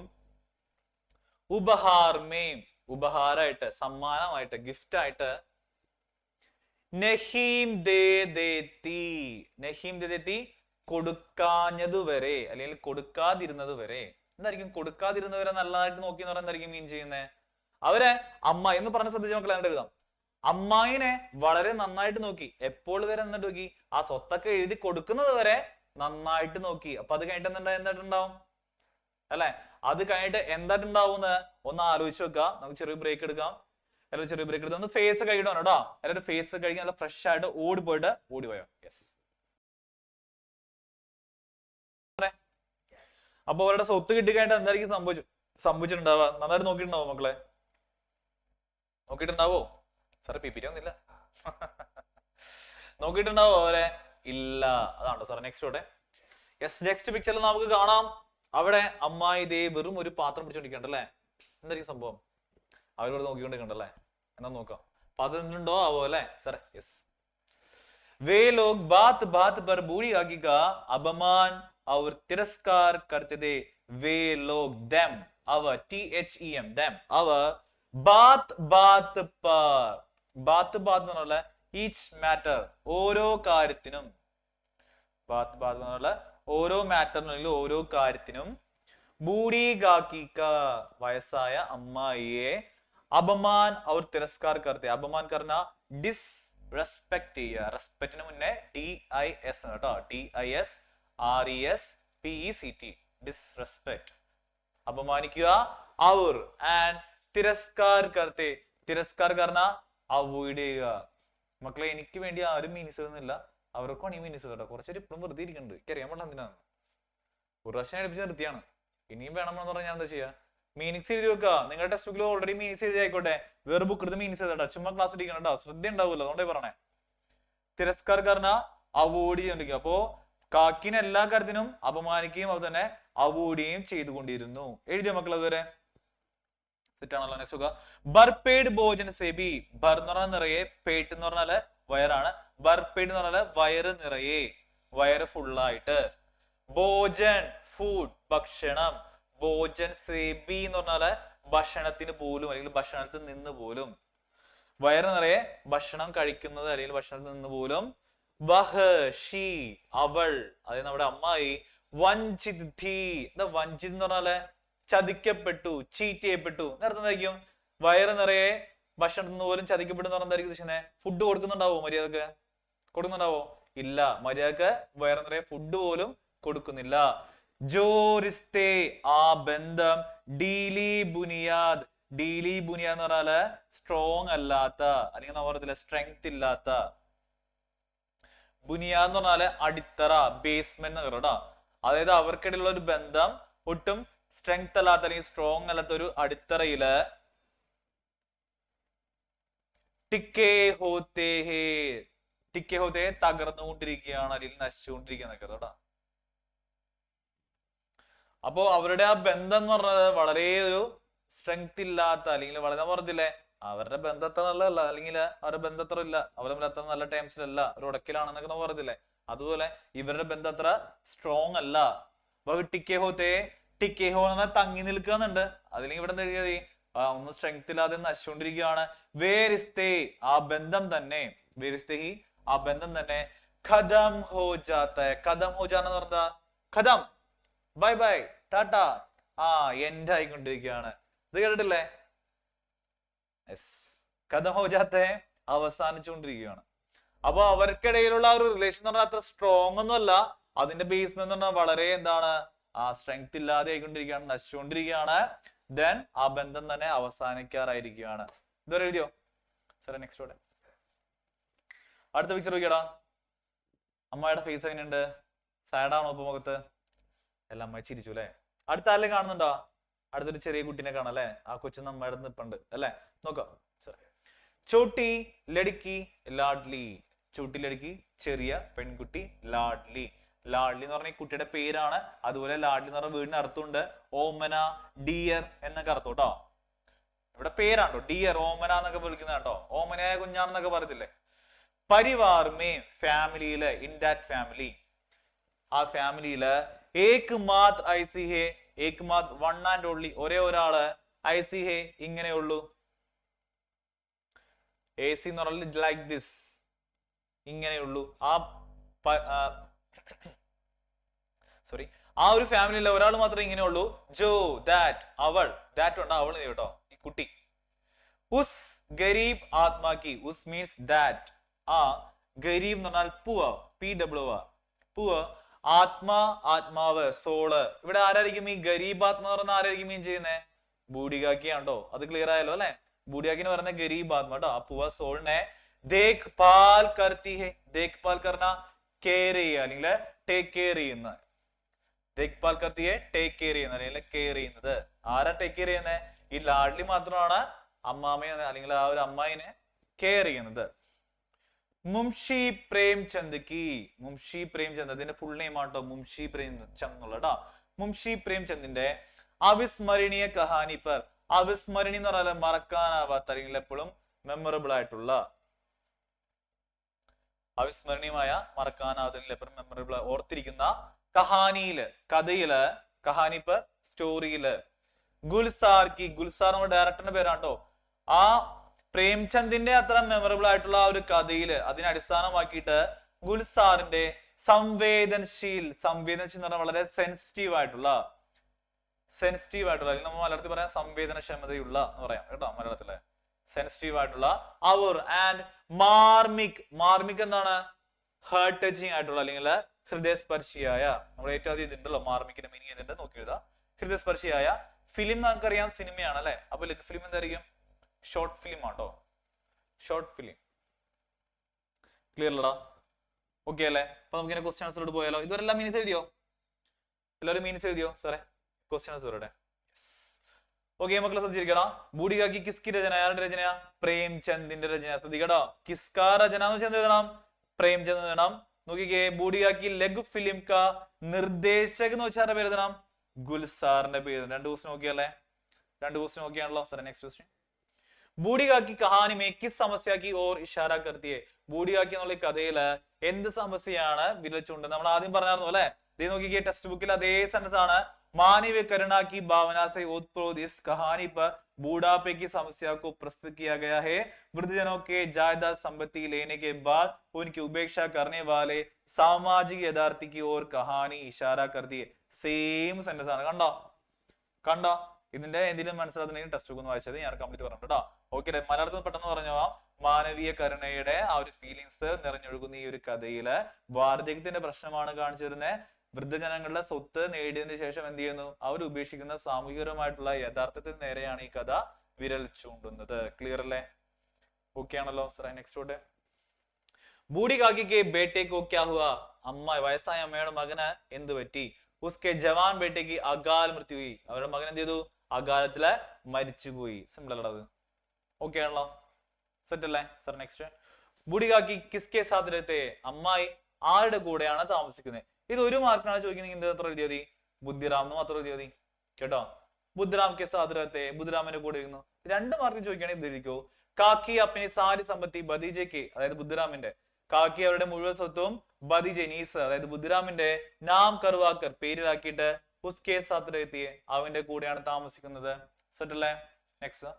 ഉപഹാർ മേം, ഉപഹാരമായിട്ട്, സമ്മാനമായിട്ട്, ഗിഫ്റ്റ് ആയിട്ട്. നഹീം ദേ ദേത്തി, നഹീം ദേ ദേത്തി കൊടുക്കാഞ്ഞതുവരെ അല്ലെങ്കിൽ കൊടുക്കാതിരുന്നത് വരെ. എന്തായിരിക്കും കൊടുക്കാതിരുന്നവരെ നല്ലതായിട്ട് നോക്കി എന്ന് പറഞ്ഞാൽ എന്തായിരിക്കും മീൻ ചെയ്യുന്നത്? അവരെ അമ്മായി എന്ന് പറഞ്ഞ ശ്രദ്ധിച്ച് മക്കളെ എന്നിട്ട് എഴുതാം. അമ്മായിനെ വളരെ നന്നായിട്ട് നോക്കി. എപ്പോൾ വരെ എന്നിട്ട് നോക്കി? ആ സ്വത്തൊക്കെ എഴുതി കൊടുക്കുന്നത് വരെ നന്നായിട്ട് നോക്കി. അപ്പൊ അത് കഴിഞ്ഞിട്ട് എന്തായിട്ടുണ്ടാവും അല്ലെ? അത് കഴിഞ്ഞിട്ട് എന്തായിട്ടുണ്ടാവുമെന്ന് ഒന്ന് ആലോചിച്ച് വെക്കുക. നമുക്ക് ചെറിയ ബ്രേക്ക് എടുക്കാം. എല്ലാവരും ചെറിയ ബ്രേക്ക് എടുത്ത് ഒന്ന് ഫേസ് കഴുകണം കേട്ടോ. എല്ലാവരും ഫേസ് കഴുകി നല്ല ഫ്രഷ് ആയിട്ട് ഓടിപ്പോയോ. യെസ്. അപ്പൊ അവരുടെ സ്വത്ത് കിട്ടിക്കഴിഞ്ഞിട്ട് എന്തായിരിക്കും സംഭവിച്ചിട്ടുണ്ടാവുക? നന്നായിട്ട് നോക്കിയിട്ടുണ്ടാവോ മക്കളെ? നോക്കിയിട്ടുണ്ടാവോ? സാറെ പിപിടി ഒന്നില്ല. നോക്കിയിട്ടുണ്ടാവോ അവരെ? ഇല്ല. അതാണോ സാറേ? നെക്സ്റ്റ് ഓട്ടെ. യെസ്, നെക്സ്റ്റ് പിക്ചറിൽ നമുക്ക് കാണാം. അവിടെ അമ്മായി ദേ വെറും ഒരു പാത്രം പിടിച്ചോണ്ടിരിക്കണ്ടല്ലേ? എന്തായിരിക്കും സംഭവം? അവരോട് നോക്കിക്കൊണ്ടിരിക്കണ്ടല്ലേ? എന്നാ നോക്കാം. പതിനുണ്ടോ ആവോ അല്ലെ സാറേ? യെസ്. वे लोग बात बात पर बूढ़ी आगे का अपमान और तिरस्कार करते थे. वे लोग, them, our, THEM, them, our, बात बात पर, ബാത്ത് ബാത്ത് എന്ന് പറഞ്ഞാൽ ഈച്ച് മാറ്റർ, ഓരോ കാര്യത്തിനും. ബാത്ത് ബാത്ത് എന്ന് പറഞ്ഞാൽ ഓരോ മാറ്ററിനും, ഓരോ കാര്യത്തിനും. ബൂഢി ഗാക്കിക്ക, വയസ്സായ അമ്മായിയെ. അപമാൻ और തിരസ്കാർ करते, അപമാൻ करना ഡിസ്റെസ്പെക്ട് ചെയ്യുക. റെസ്പെക്റ്റിന് മുന്നേ DIS കേട്ടോ, DISRESPECT, ഡിസ്റെസ്പെക്ട്, അപമാനിക്കുക. അവർ ആൻഡ് തിരസ്കാർ करते, തിരസ്കാർ करना അവോയ്ഡ് ചെയ്യുക. മക്കളെ, എനിക്ക് വേണ്ടി ആരും മീനിസ് ചെയ്യുന്നില്ല, അവർക്കാണ് ഈ മീനിസ് കേട്ടോ. കുറച്ചൊരു ഇപ്പോഴും വെറുതെ ഇരിക്കുന്നുണ്ട്, എനിക്കറിയാൻ പാടില്ല എന്തിനാണ്. ഒരു പ്രാവശ്യം എടുപ്പിച്ച് നിർത്തിയാണ്, ഇനിയും വേണമെന്ന് പറഞ്ഞാൽ ഞാൻ എന്താ ചെയ്യാ? മീനിങ്സ് എഴുതി വെക്കുക. നിങ്ങളുടെ ടെക്സ്റ്റ് ബുക്കിൽ ഓൾറെഡി മീനിങ്സ് എഴുതി ആയിക്കോട്ടെ, വേറെ ബുക്ക് എടുത്ത് മീനിങ്സ് എഴുതട്ടോ, ചുമ്മാ ക്ലാസ് ഇരിക്കണം കേട്ടോ, ശ്രദ്ധ ഉണ്ടാവില്ല, അതുകൊണ്ടേ പറഞ്ഞേ. തിരസ്കാർ കാരണം അവോയ്ഡ് ചെയ്തോണ്ടിരിക്കുക. അപ്പോ കാക്കിന് എല്ലാ കാര്യത്തിനും അപമാനിക്കുകയും അത് തന്നെ അവോയ്ഡ് ചെയ്തുകൊണ്ടിരുന്നു. എഴുതിയ മക്കൾ അതുവരെ സെറ്റാണല്ലോ? നെക്സ്റ്റ് ബർപേഡ് ഭോജൻ സേബി. ബർ എന്ന് പറഞ്ഞാൽ നിറയെ, പേട്ട് എന്ന് പറഞ്ഞാല് വയറാണ്. ബർപേഡ് എന്ന് പറഞ്ഞാല് വയറ് നിറയെ, വയറ് ഫുള്ളായിട്ട്. ഭോജൻ ഫുഡ്, ഭക്ഷണം. ഭോജൻ സേബി എന്ന് പറഞ്ഞാല് ഭക്ഷണത്തിന് പോലും, അല്ലെങ്കിൽ ഭക്ഷണത്തിൽ നിന്ന് പോലും. വയറ് നിറയെ ഭക്ഷണം കഴിക്കുന്നത് അല്ലെങ്കിൽ ഭക്ഷണത്തിൽ നിന്ന് പോലും. വഹ് ഷീ, അവൾ, അതായത് നമ്മുടെ അമ്മായി. വഞ്ചിത് ധീ, വഞ്ചിത് എന്ന് പറഞ്ഞാല് ചതിക്കപ്പെട്ടു, ചീറ്റ് ചെയ്യപ്പെട്ടു. നേരത്തെ എന്തായിരിക്കും? വയറ് നിറയെ ഭക്ഷണത്തിൽ നിന്ന് പോലും ചതിക്കപ്പെട്ടു എന്ന് പറഞ്ഞാൽ എന്തായിരിക്കും ഉദ്ദേശിക്കുന്നത്? ഫുഡ് കൊടുക്കുന്നുണ്ടാവോ മര്യാദക്ക്? കൊടുക്കുന്നുണ്ടാവോ? ഇല്ല, മര്യാദക്ക് വയറ് നിറയെ ഫുഡ് പോലും കൊടുക്കുന്നില്ല. ജോരിസ്തേ, ആ ബന്ധം. ഡീലി ബുനിയാദ്, ഡീലി ബുനിയാദ് എന്ന് പറഞ്ഞാല് സ്ട്രോങ് അല്ലാത്ത, അല്ലെങ്കിൽ നമ്മൾ പറയത്തില്ല സ്ട്രെങ്ത് ഇല്ലാത്ത. ബുനിയാദ് എന്ന് പറഞ്ഞാല് അടിത്തറ, ബേസ്മെന്റ് എന്ന് പറയട്ടോ. അതായത് അവർക്കിടയിലുള്ള ഒരു ബന്ധം ഒട്ടും സ്ട്രെങ്ത് അല്ലാത്ത അല്ലെങ്കിൽ സ്ട്രോങ് അല്ലാത്ത ഒരു അടിത്തറയില് ടിക്കേ ഹോത്തേ ഹേ, ടിക്കേ ഹോത്തേ തകർന്നുകൊണ്ടിരിക്കുകയാണ് അല്ലെങ്കിൽ നശിച്ചുകൊണ്ടിരിക്കുകയാണ് കേട്ടോ. അപ്പോ അവരുടെ ആ ബന്ധം എന്ന് പറഞ്ഞത് വളരെ ഒരു സ്ട്രെങ്ത് ഇല്ലാത്ത, അല്ലെങ്കിൽ വളരെ പറഞ്ഞില്ലേ അവരുടെ ബന്ധത്ര നല്ലതല്ല, അല്ലെങ്കിൽ അവരുടെ ബന്ധത്ര ഇല്ല, അവരുടെ അത്ര നല്ല ടൈംസിലല്ല, ഒരു ഉടക്കിലാണെന്നൊക്കെ നമ്മൾ പറഞ്ഞില്ലേ. അതുപോലെ ഇവരുടെ ബന്ധം അത്ര സ്ട്രോങ് അല്ല. ടിക്കേ ഹോത്തേ, ടിക്കേ ഹോ എന്ന് പറഞ്ഞാൽ തങ്ങി നിൽക്കുന്നുണ്ട്, അതില്ലെങ്കിൽ ഇവിടെ എന്താ എഴുതിയത്? ഒന്നും സ്ട്രെങ്ത് ഇല്ലാതെ നശിച്ചുകൊണ്ടിരിക്കുകയാണ്. വേരിസ്തേ, ആ ബന്ധം തന്നെ. വേരിസ്തേ ഹി, ആ ബന്ധം തന്നെ. ഖദം ഹോ ജാത്ത, ഖദം ഹോ ജാന്ന പറഞ്ഞാ ഖദം, ബൈ ബൈ, ടാറ്റ, എൻഡ് ആയിക്കൊണ്ടിരിക്കുകയാണ്. ഇത് കേട്ടിട്ടില്ലേ? ഖദം ഹോ ജാത്ത, അവസാനിച്ചുകൊണ്ടിരിക്കുകയാണ്. അപ്പൊ അവർക്കിടയിലുള്ള ഒരു റിലേഷൻ എന്ന് പറഞ്ഞാൽ അത്ര സ്ട്രോങ് ഒന്നും അല്ല, അതിന്റെ ബേസ്മെന്റ് എന്ന് പറഞ്ഞാൽ വളരെ എന്താണ്, സ്ട്രെങ്ത് ഇല്ലാതെ ആയിക്കൊണ്ടിരിക്കുകയാണ്, നശിച്ചുകൊണ്ടിരിക്കുകയാണ്. ദെൻ ആ ബന്ധം തന്നെ അവസാനിക്കാറായിരിക്കുകയാണ്. ഇതുവരെ എഴുതിയോ? സാറേ നെക്സ്റ്റ് അടുത്ത പിക്ചർ നോക്കിയടാ. അമ്മയുടെ ഫേസ് എങ്ങനെയുണ്ട്? സാഡാണോ ഇപ്പൊ മുഖത്ത്? എല്ലാം അമ്മ ചിരിച്ചു അല്ലെ? അടുത്ത ആരെങ്കിലും കാണുന്നുണ്ടോ? അടുത്തൊരു ചെറിയ കുട്ടീനെ കാണാം അല്ലെ? ആ കൊച്ചു അമ്മയുടെ നിപ്പുണ്ട് അല്ലെ? നോക്കാം. ചോട്ടി ലടുക്കി ലാഡ്ലി, ചോട്ടി ലടുക്കി ചെറിയ പെൺകുട്ടി, ലാഡ്ലി. ലാഡ്ലി എന്ന് പറഞ്ഞ ഈ കുട്ടിയുടെ പേരാണ്. അതുപോലെ ലാഡ്ലി എന്ന് പറഞ്ഞ വീടിന് അർത്ഥമുണ്ട്. ഓമന, ഡിയർ എന്നൊക്കെ അർത്ഥം കേട്ടോ. ഇവിടെ പേരാണോ ഡിയർ, ഓമന എന്നൊക്കെ വിളിക്കുന്നത് കേട്ടോ. ഓമനയായ കുഞ്ഞാണെന്നൊക്കെ പറയത്തില്ലേ. Parivar may, ഫാമിലിയില്, in that family, ആ ഫാമിലിയില്. ഏക് മാത്ര ഐസി ഹേ, ഏക് മാത്ര വൺ ആൻഡ് ഓൺലി, ഒരേ ഒരാള്. ഐസി ഹേ, ഇങ്ങനെയുള്ളൂ. AC എന്ന് പറഞ്ഞാൽ ലൈക്ക് ദിസ്, ഇങ്ങനെയുള്ളൂ. സോറി, ആ ഒരു ഫാമിലിയിലെ ഒരാൾ മാത്രമേ ഇങ്ങനെയുള്ളൂ. ജോ, ദാറ്റ്, അവൾ, ദാറ്റ് ഉണ്ട് അവൾ കേട്ടോ, ഈ കുട്ടി. ഉസ് ഗരീബ് ആത്മാക്കി, ഉസ് മീൻസ് ദാറ്റ്, ആ. ഗരീബ് എന്ന് പറഞ്ഞാൽ പുവ, PW, പുവ. ആത്മാ, ആത്മാവ്, സോള്. ഇവിടെ ആരായിരിക്കും ഈ ഗരീബ് ആത്മാ പറഞ്ഞ ആരായിരിക്കും മീൻ ചെയ്യുന്നത്? ബൂഡികാക്കിയാണ്ടോ? അത് ക്ലിയർ ആയല്ലോ അല്ലെ? ബൂഡിയാക്കിന് പറയുന്ന ഗരീബ് ആത്മ കേട്ടോ. അപ്പുവ സോളിനെ ദേഖ് പാൽ കർത്തി ഹെ, ദേഖ് പാൽ കർണ കെയർ ചെയ്യുക അല്ലെങ്കിൽ ടേക്ക് കെയർ ചെയ്യുന്ന. ദേഖ് പാൽ കർത്തിയെ ടേക്ക് കെയർ ചെയ്യുന്ന അല്ലെങ്കിൽ കെയർ ചെയ്യുന്നത്. ആരാ ടേക്ക് കെയർ ചെയ്യുന്നത്? ഈ ലാഡ്ലി മാത്രമാണ് അമ്മാമയെ അല്ലെങ്കിൽ ആ ഒരു അമ്മായിനെ കെയർ ചെയ്യുന്നത്. മുംഷി പ്രേംചന്ദ് കി, മുംഷി പ്രേംചന്ദ്, അതിന്റെ ഫുൾ നെയിം ആട്ടോ മുംഷി പ്രേംചന്ദ് എന്നുള്ളട്ടോ. മുംഷി പ്രേംചന്ദിന്റെ അവിസ്മരണീയ കഹാനി പർ, അവിസ്മരണി എന്ന് പറഞ്ഞാൽ മറക്കാനാവാത്ത അല്ലെങ്കിൽ എപ്പോഴും മെമ്മറബിൾ ആയിട്ടുള്ള, അവിസ്മരണീയമായ മറക്കാനാവാത്ത അല്ലെങ്കിൽ എപ്പോഴും മെമ്മറബിൾ ഓർത്തിരിക്കുന്ന കഹാനിയില്, കഥയില്, കഹാനി പർ സ്റ്റോറിയില്. ഗുൽസാർ കി, ഗുൽസാർ നമ്മുടെ ഡയറക്ടറിന്റെ പേരാട്ടോ. ആ പ്രേംചന്ദിന്റെ അത്ര മെമ്മറബിൾ ആയിട്ടുള്ള ആ ഒരു കഥയില് അതിനെ അടിസ്ഥാനമാക്കിയിട്ട് ഗുൽസാറിന്റെ സംവേദനശീൽ എന്ന് പറഞ്ഞാൽ വളരെ സെൻസിറ്റീവ് ആയിട്ടുള്ള അല്ലെങ്കിൽ നമ്മൾ മലയാളത്തിൽ പറയാം സംവേദനക്ഷമതയുള്ള എന്ന് പറയാം കേട്ടോ മലയാളത്തിലെ സെൻസിറ്റീവ് ആയിട്ടുള്ള അവർ ആൻഡ് മാർമിക് എന്താണ് ഹേർട്ട് ടച്ചിങ് ആയിട്ടുള്ള അല്ലെങ്കിൽ ഹൃദയസ്പർശിയായ നമ്മുടെ ഏറ്റവും ആദ്യം ഇതുണ്ടല്ലോ മാർമിക്കിന്റെ മീനിങ് ഇതിന്റെ നോക്കി എഴുതാം ഹൃദയസ്പർശിയായ ഫിലിം നമുക്കറിയാം സിനിമയാണ് അല്ലെ അപ്പൊ ഫിലിം എന്തായിരിക്കും ഷോർട്ട് ഫിലിം ആട്ടോ ഷോർട്ട് ഫിലിം ക്ലിയർ അല്ലടാ ഓക്കെ അല്ലേ അപ്പൊ നമുക്ക് ഇങ്ങനെ ക്വസ്റ്റ്യൻ ആൻസറോട് പോയാലോ ഇതുവരെല്ലാം മീനിങ്സ് എഴുതിയോ എല്ലാവരും മീനിങ്സ് എഴുതിയോ സാറേ ക്വസ്റ്റ്യൻ ആൻസറോടെ ഓക്കെ മക്കളെ ശ്രദ്ധിച്ചിരിക്കണം ബൂഡിക കി കിസ്കി രചന ആരുടെ രചനയാ പ്രേംചന്ദിന്റെ രചന ശ്രദ്ധിക്കട്ടോ കിസ്കാ രചന എന്ന് വെച്ചാൽ എഴുതണം പ്രേംചന്ദ് എഴുതണം നോക്കിക്കേ ബൂഡിക കി ലഘു ഫിലിം കാ നിർദ്ദേശക് എന്ന് വെച്ചാൽ പേര് എഴുതണം ഗുൽസാറിന്റെ പേര് രണ്ട് ക്വസ്റ്റ്യൻ നോക്കിയല്ലേ രണ്ട് ക്വസ്റ്റ്യൻ നോക്കിയാണല്ലോ സാറേ നെക്സ്റ്റ് ക്വസ്റ്റ്യൻ ബൂഡിക കി കഹാനി മേ കിസ് സമസ്യ കി ഓർ ഇഷാര കർത്തിയെ ബൂഡിക കി എന്നുള്ള കഥയില് എന്ത് സമസ്യയാണ് വിരൽ ചൂണ്ടുന്നത് നമ്മൾ ആദ്യം പറഞ്ഞായിരുന്നു അല്ലെ ഇത് നോക്കിക്കേ ടെക്സ്റ്റ് ബുക്കിൽ അതേ സെന്റൻസ് ആണ് मानवीय करुणा की भावना से उत्प्रोत इस कहानी पर बूढ़ापे की समस्या को प्रस्तुत किया गया है वृद्धजनों के जायदाद संपत्ति लेने के बाद उनकी उपेक्षा करने वाले सामाजिक यथार्थी की ओर कहानी इशारा करती है സെയിം സെന്റൻസ് ആണ് കണ്ടോ ഇതിന്റെ എന്തെങ്കിലും മനസ്സിലാകുന്നുണ്ടെങ്കിൽ ടെക്സ്റ്റ് ബുക്ക് ഒന്ന് വായിച്ചത് ഞാൻ കംപ്ലീറ്റ് പറഞ്ഞു കേട്ടോ ഓക്കെ മലയാളത്തിൽ പെട്ടെന്ന് പറഞ്ഞു മാനവീയ കരുണയുടെ ആ ഒരു ഫീലിങ്സ് നിറഞ്ഞൊഴുകുന്ന ഈ ഒരു കഥയില് വാർദ്ധക്യത്തിന്റെ പ്രശ്നമാണ് കാണിച്ചു വരുന്നത് വൃദ്ധജനങ്ങളുടെ സ്വത്ത് നേടിയതിനു ശേഷം എന്ത് ചെയ്യുന്നു അവർ ഉപേക്ഷിക്കുന്ന സാമൂഹികപരമായിട്ടുള്ള യഥാർത്ഥത്തിന് നേരെയാണ് ഈ കഥ വിരൽ ചൂണ്ടുന്നത് ക്ലിയർ അല്ലേ ഓക്കെ ആണല്ലോ സാറേ നെക്സ്റ്റ് ബൂഢി കാക്കിക്ക് ബേട്ടേക്കോ ക്യാ ഹുവാ അമ്മ വയസ്സായ അമ്മയുടെ മകന് എന്ത് പറ്റി ഉസ്കെ ജവാൻ ബേട്ടേക്ക് അകാൽ മൃത്യു പോയി അവരുടെ മകൻ എന്ത് ചെയ്തു അകാലത്തില് മരിച്ചുപോയി സിമ്പിൾ അല്ലത് ഓക്കെ ആണല്ലോ സെറ്റ് അല്ലേ സാർ നെക്സ്റ്റ് ബൂഢി കാക്കി കിസ്കെ സാത്ത് രഹത്തെ അമ്മായി ആരുടെ കൂടെയാണ് താമസിക്കുന്നത് ഇത് ഒരു മാർക്കാണ് ചോദിക്കുന്നത് എത്ര എഴുതിയാൽ മതി ബുദ്ധിറാം എന്ന് മാത്രം എഴുതിയാൽ മതി കേട്ടോ ബുദ്ധിറാം കെ സാധനത്തെ ബുദ്ധിറാമിന്റെ കൂടെ ഇരുന്നു രണ്ട് മാർക്ക് ചോദിക്കുകയാണെങ്കിൽ എഴുതിക്കോ കാക്കി അപ്പനെ സാരി സമ്പത്തി ബദീജയ്ക്ക് അതായത് ബുദ്ധിറാമിന്റെ കാക്കി അവരുടെ മുഴുവൻ സ്വത്തും ബദീജ നീസ് അതായത് ബുദ്ധിറാമിന്റെ നാം കറുവാക്കർ പേരിലാക്കിയിട്ട് ഉസ്കെ സാത്രയെത്തിയെ അവന്റെ കൂടെയാണ് താമസിക്കുന്നത് സെറ്റ് അല്ലേ നെക്സ്റ്റ്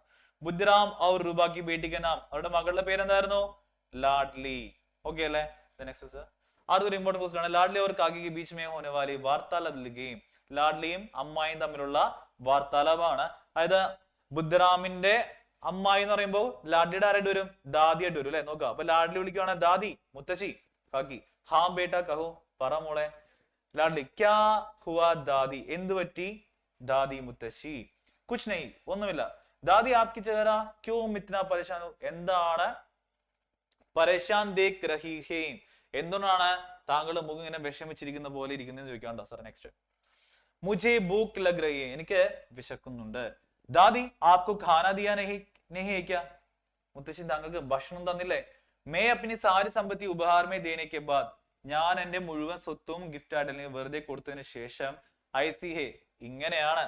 ബുദ്ധിറാം ഔർ റുബാക്കി ബേട്ടിക്ക് നാം അവരുടെ മകളുടെ പേരെന്തായിരുന്നു ലാഡ്ലി ഓക്കെ അല്ലേ നെക്സ്റ്റ് അടുത്തൊരു ഇമ്പോർട്ടന്റ് ക്വസ്റ്റ്യൻ ആണ് ലാഡ്ലി और काकी के बीच में होने वाली वार्तालाप लिखिए ലാഡ്ലിയും അമ്മായിയും തമ്മിലുള്ള വാർത്താലാപാണ് അതായത് ബുദ്ധറാമിന്റെ അമ്മായി എന്ന് പറയുമ്പോൾ ലാഡ്ലിയുടെ ആരായിട്ട് വരും ദാദി ആയിട്ട് വരും അല്ലെ നോക്കാം അപ്പൊ ലാഡ്ലി വിളിക്കുവാണ് ദാദി മുത്തശ്ശി കാക്കി ഹാം ബേട്ട കഹു പറ മോളെ ലാഡ്ലി ക്യാ ഹുവാ ദാദി എന്ത് പറ്റി ദാദി മുത്തശ്ശി കുച്ച് നെയ് ഒന്നുമില്ല ദാദി ആപ്കി ചെഹറ ക്യോ ഇത്ന പരേശാൻ എന്താണ് പരേശാൻ ദേഖ് രഹി ഹേ എന്തുകൊണ്ടാണ് താങ്കളുടെ മുഖം ഇങ്ങനെ വിഷമിച്ചിരിക്കുന്ന പോലെ ഇരിക്കുന്നതെന്ന് ചോദിക്കാണ്ടോ സാർ നെക്സ്റ്റ് മുझे भूख लग रही है എനിക്ക് വിശക്കുന്നുണ്ട് ദാദി ആപ്കോ ഖാന ദിയാ नहीं क्या മുത്തശ്ശി താങ്കൾക്ക് ഭക്ഷണം തന്നില്ലേ मैं अपनी सारी संपत्ति उपहार में देने के बाद ഞാൻ എന്റെ മുഴുവൻ സ്വത്തും ഗിഫ്റ്റ് ആയിട്ട് അല്ലെങ്കിൽ വെറുതെ കൊടുത്തതിന് ശേഷം ഐസി ഹേ ഇങ്ങനെയാണ്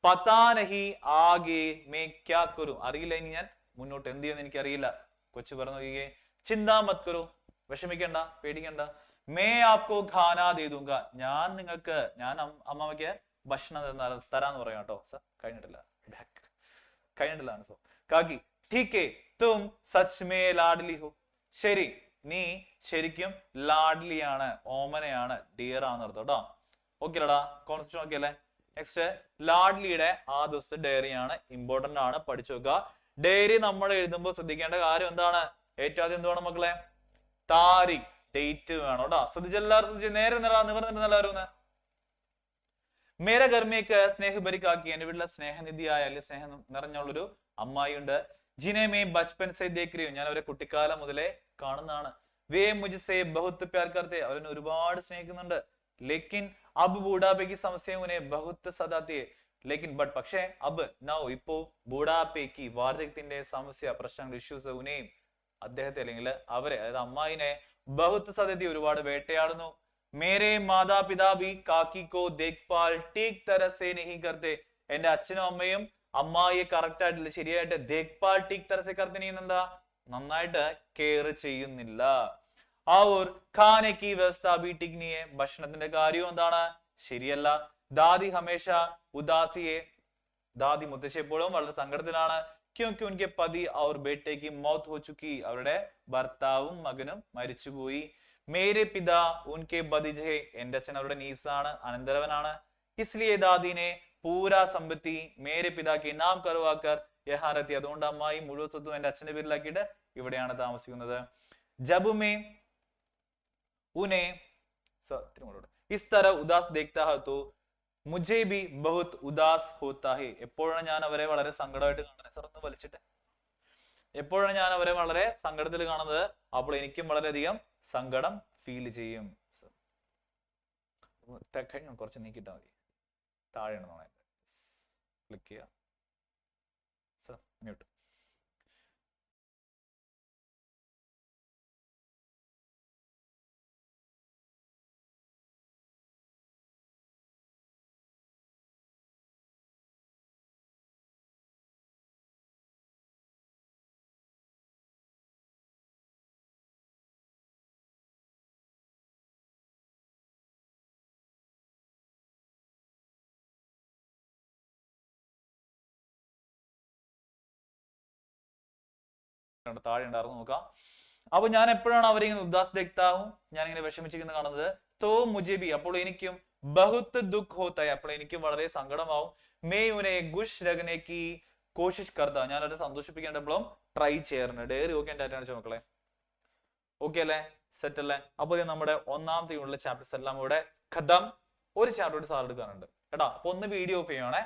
പതാ നഹി ആകെ മേ ക്യാ കരു അറിയില്ല ഇനി ഞാൻ മുന്നോട്ട് എന്ത് ചെയ്യുമെന്ന് എനിക്ക് അറിയില്ല കൊച്ചു പറഞ്ഞു നോക്കിയേ ചിന്താ മത് കരു വിഷമിക്കണ്ട പേടിക്കണ്ട മേ ആപ്കോ ഖാന ദേ ദൂങ്ക ഞാൻ നിങ്ങൾക്ക് ഞാൻ അമ്മമ്മയ്ക്ക് ഭക്ഷണം തരാന്ന് പറയാം കേട്ടോ സർ കഴിഞ്ഞിട്ടില്ല സോ കാക്കി ടീക്കേ തും സച്ച് മേ ലാഡ്ലി ഹോ ശരി നീ ശരിക്കും ലാഡ്ലിയാണ് ഓമനയാണ് ഡിയർ ആണെന്ന് അർത്ഥം കേട്ടോ ഓക്കെ അല്ലടാ കോൺസെപ്റ്റ് ഓക്കെ അല്ലേ നെക്സ്റ്റ് ലാഡ്ലിയുടെ ആ ദിവസത്തെ ഡയറിയാണ് ഇമ്പോർട്ടന്റ് ആണ് പഠിച്ചു നോക്കുക ഡയറി നമ്മൾ എഴുതുമ്പോൾ ശ്രദ്ധിക്കേണ്ട കാര്യം എന്താണ് ഏറ്റവും ആദ്യം എന്ത് വേണം മക്കളെ താരിഖ് ഡേറ്റ് വേണം കേട്ടോ ശ്രദ്ധിച്ചെല്ലാവരും ശ്രദ്ധിച്ച് നേരെ നിവർന്നിരുന്നെല്ലാവരും ഒന്ന് മേര ഗർമേക്ക് സ്നേഹഭരിക്കാക്കി എന്റെ വീട്ടിലെ സ്നേഹനിധിയായ അല്ലെങ്കിൽ സ്നേഹം നിറഞ്ഞുള്ളൊരു അമ്മായി ഉണ്ട് ജിനെ മേ ബച്പൻ സെ ദേഖ് ഞാൻ അവരെ കുട്ടിക്കാലം മുതലേ കാണുന്നതാണ് വേ മുझसे बहुत प्यार करते അവരെന്നെ ഒരുപാട് സ്നേഹിക്കുന്നുണ്ട് ലേക്കിൻ അബ് ബൂഢാപ്പേക്ക് സമസ്യ ഉനെ बहुत സതാത്തി ലേക്കിൻ ബട്ട് പക്ഷേ അബ് നൗ ഇപ്പോ ബൂഢാപ്പേക്ക് വാർദ്ധക്യത്തിന്റെ സമസ്യ പ്രശ്നങ്ങൾ ഇഷ്യൂസ് ഉനെയും അദ്ദേഹത്തെ അല്ലെങ്കിൽ അവരെ അതായത് അമ്മായിനെ ബഹുത്ത് സദതി ഒരുപാട് വേട്ടയാടുന്നു മേരെ മാതാപിതാ ബി കാക്കി കോ ദേഖ്പാൽ ടീക് തരഹ സേ നഹീ കർത്തെ എന്റെ അച്ഛനും അമ്മയും അമ്മായിയെ കറക്റ്റ് ആയിട്ടില്ല ശരിയായിട്ട് ദേഖ്പാൽ ടീക് തരഹ സേ കർത്തെ എന്താ നന്നായിട്ട് കെയർ ചെയ്യുന്നില്ല और खाने की व्यवस्था भी ठीक नहीं है ഭക്ഷണത്തിന്റെ കാര്യവും എന്താണ് ശരിയല്ല ദാദി ഹമേഷ ഉദാസിയെ ദാദി മുത്തശ്ശി എപ്പോഴും വളരെ സങ്കടത്തിലാണ് क्योंकि उनके पति और बेटे की मौत हो चुकी അവരുടെ ഭർത്താവും മകനും മരിച്ചുപോയി मेरे पिता उनके बदिजे എന്റെ അച്ഛൻ അവരുടെ നീസാണ് അനന്തരവനാണ് इसलिए दादी ने पूरा संपत्ति मेरे पिता के नाम करवाकर यहाँ रहती അതുകൊണ്ട് അമ്മായി മുഴുവൻ സ്വത്തും എന്റെ അച്ഛന്റെ പേരിലാക്കിയിട്ട് ഇവിടെയാണ് താമസിക്കുന്നത് जब मैं उन्हें इस तरह उदास देखता है तो मुझे भी बहुत उदास होता है എപ്പോഴാണ് ഞാൻ അവരെ വളരെ സങ്കടമായിട്ട് കാണുന്നത് സർ ഒന്ന് വലിച്ചിട്ട് എപ്പോഴാണ് ഞാൻ അവരെ വളരെ സങ്കടത്തിൽ കാണുന്നത് അപ്പോൾ എനിക്കും വളരെയധികം സങ്കടം ഫീൽ ചെയ്യും കഴിഞ്ഞു കുറച്ച് നീക്കിട്ടാ മതി താഴെയാണ് ക്ലിക്ക് ചെയ്യുക സർ മ്യൂട്ട് താഴെ ഉണ്ടായിരുന്നു നോക്കാം അപ്പൊ ഞാൻ എപ്പോഴാണ് അവരിങ്ങനെ ഉദാസ് ദേഖ്താവും ഞാൻ ഇങ്ങനെ വിഷമിച്ചിരിക്കുന്ന കാണുന്നത് തോ മുജബി അപ്പോൾ എനിക്കും ബഹുത്ത് ദുഃഖ് ഹോത്തായി അപ്പോൾ എനിക്കും വളരെ സങ്കടമാവും മേ ഉനെ ഖുഷ് രഖ്നെ കി കോശിഷ് കർത്താ ഞാൻ അവരെ സന്തോഷിപ്പിക്കേണ്ടപ്പോഴും ട്രൈ ചെയ്യാറുണ്ട് ഡയറി ഓക്കെ എന്റെ ആയിട്ടാണ് മക്കളെ ഓക്കെ അല്ലേ സെറ്റ് അല്ലേ അപ്പൊ നമ്മുടെ ഒന്നാമത്തെ യൂണിറ്റിലെ ചാപ്റ്റേഴ്സ് എല്ലാം ഇവിടെ ഖതം ഒരു ചാപ്റ്റർ സാർ എടുക്കാനുണ്ട് കേട്ടോ അപ്പൊ ഒന്ന് വീഡിയോ ഓഫ് ചെയ്യണേ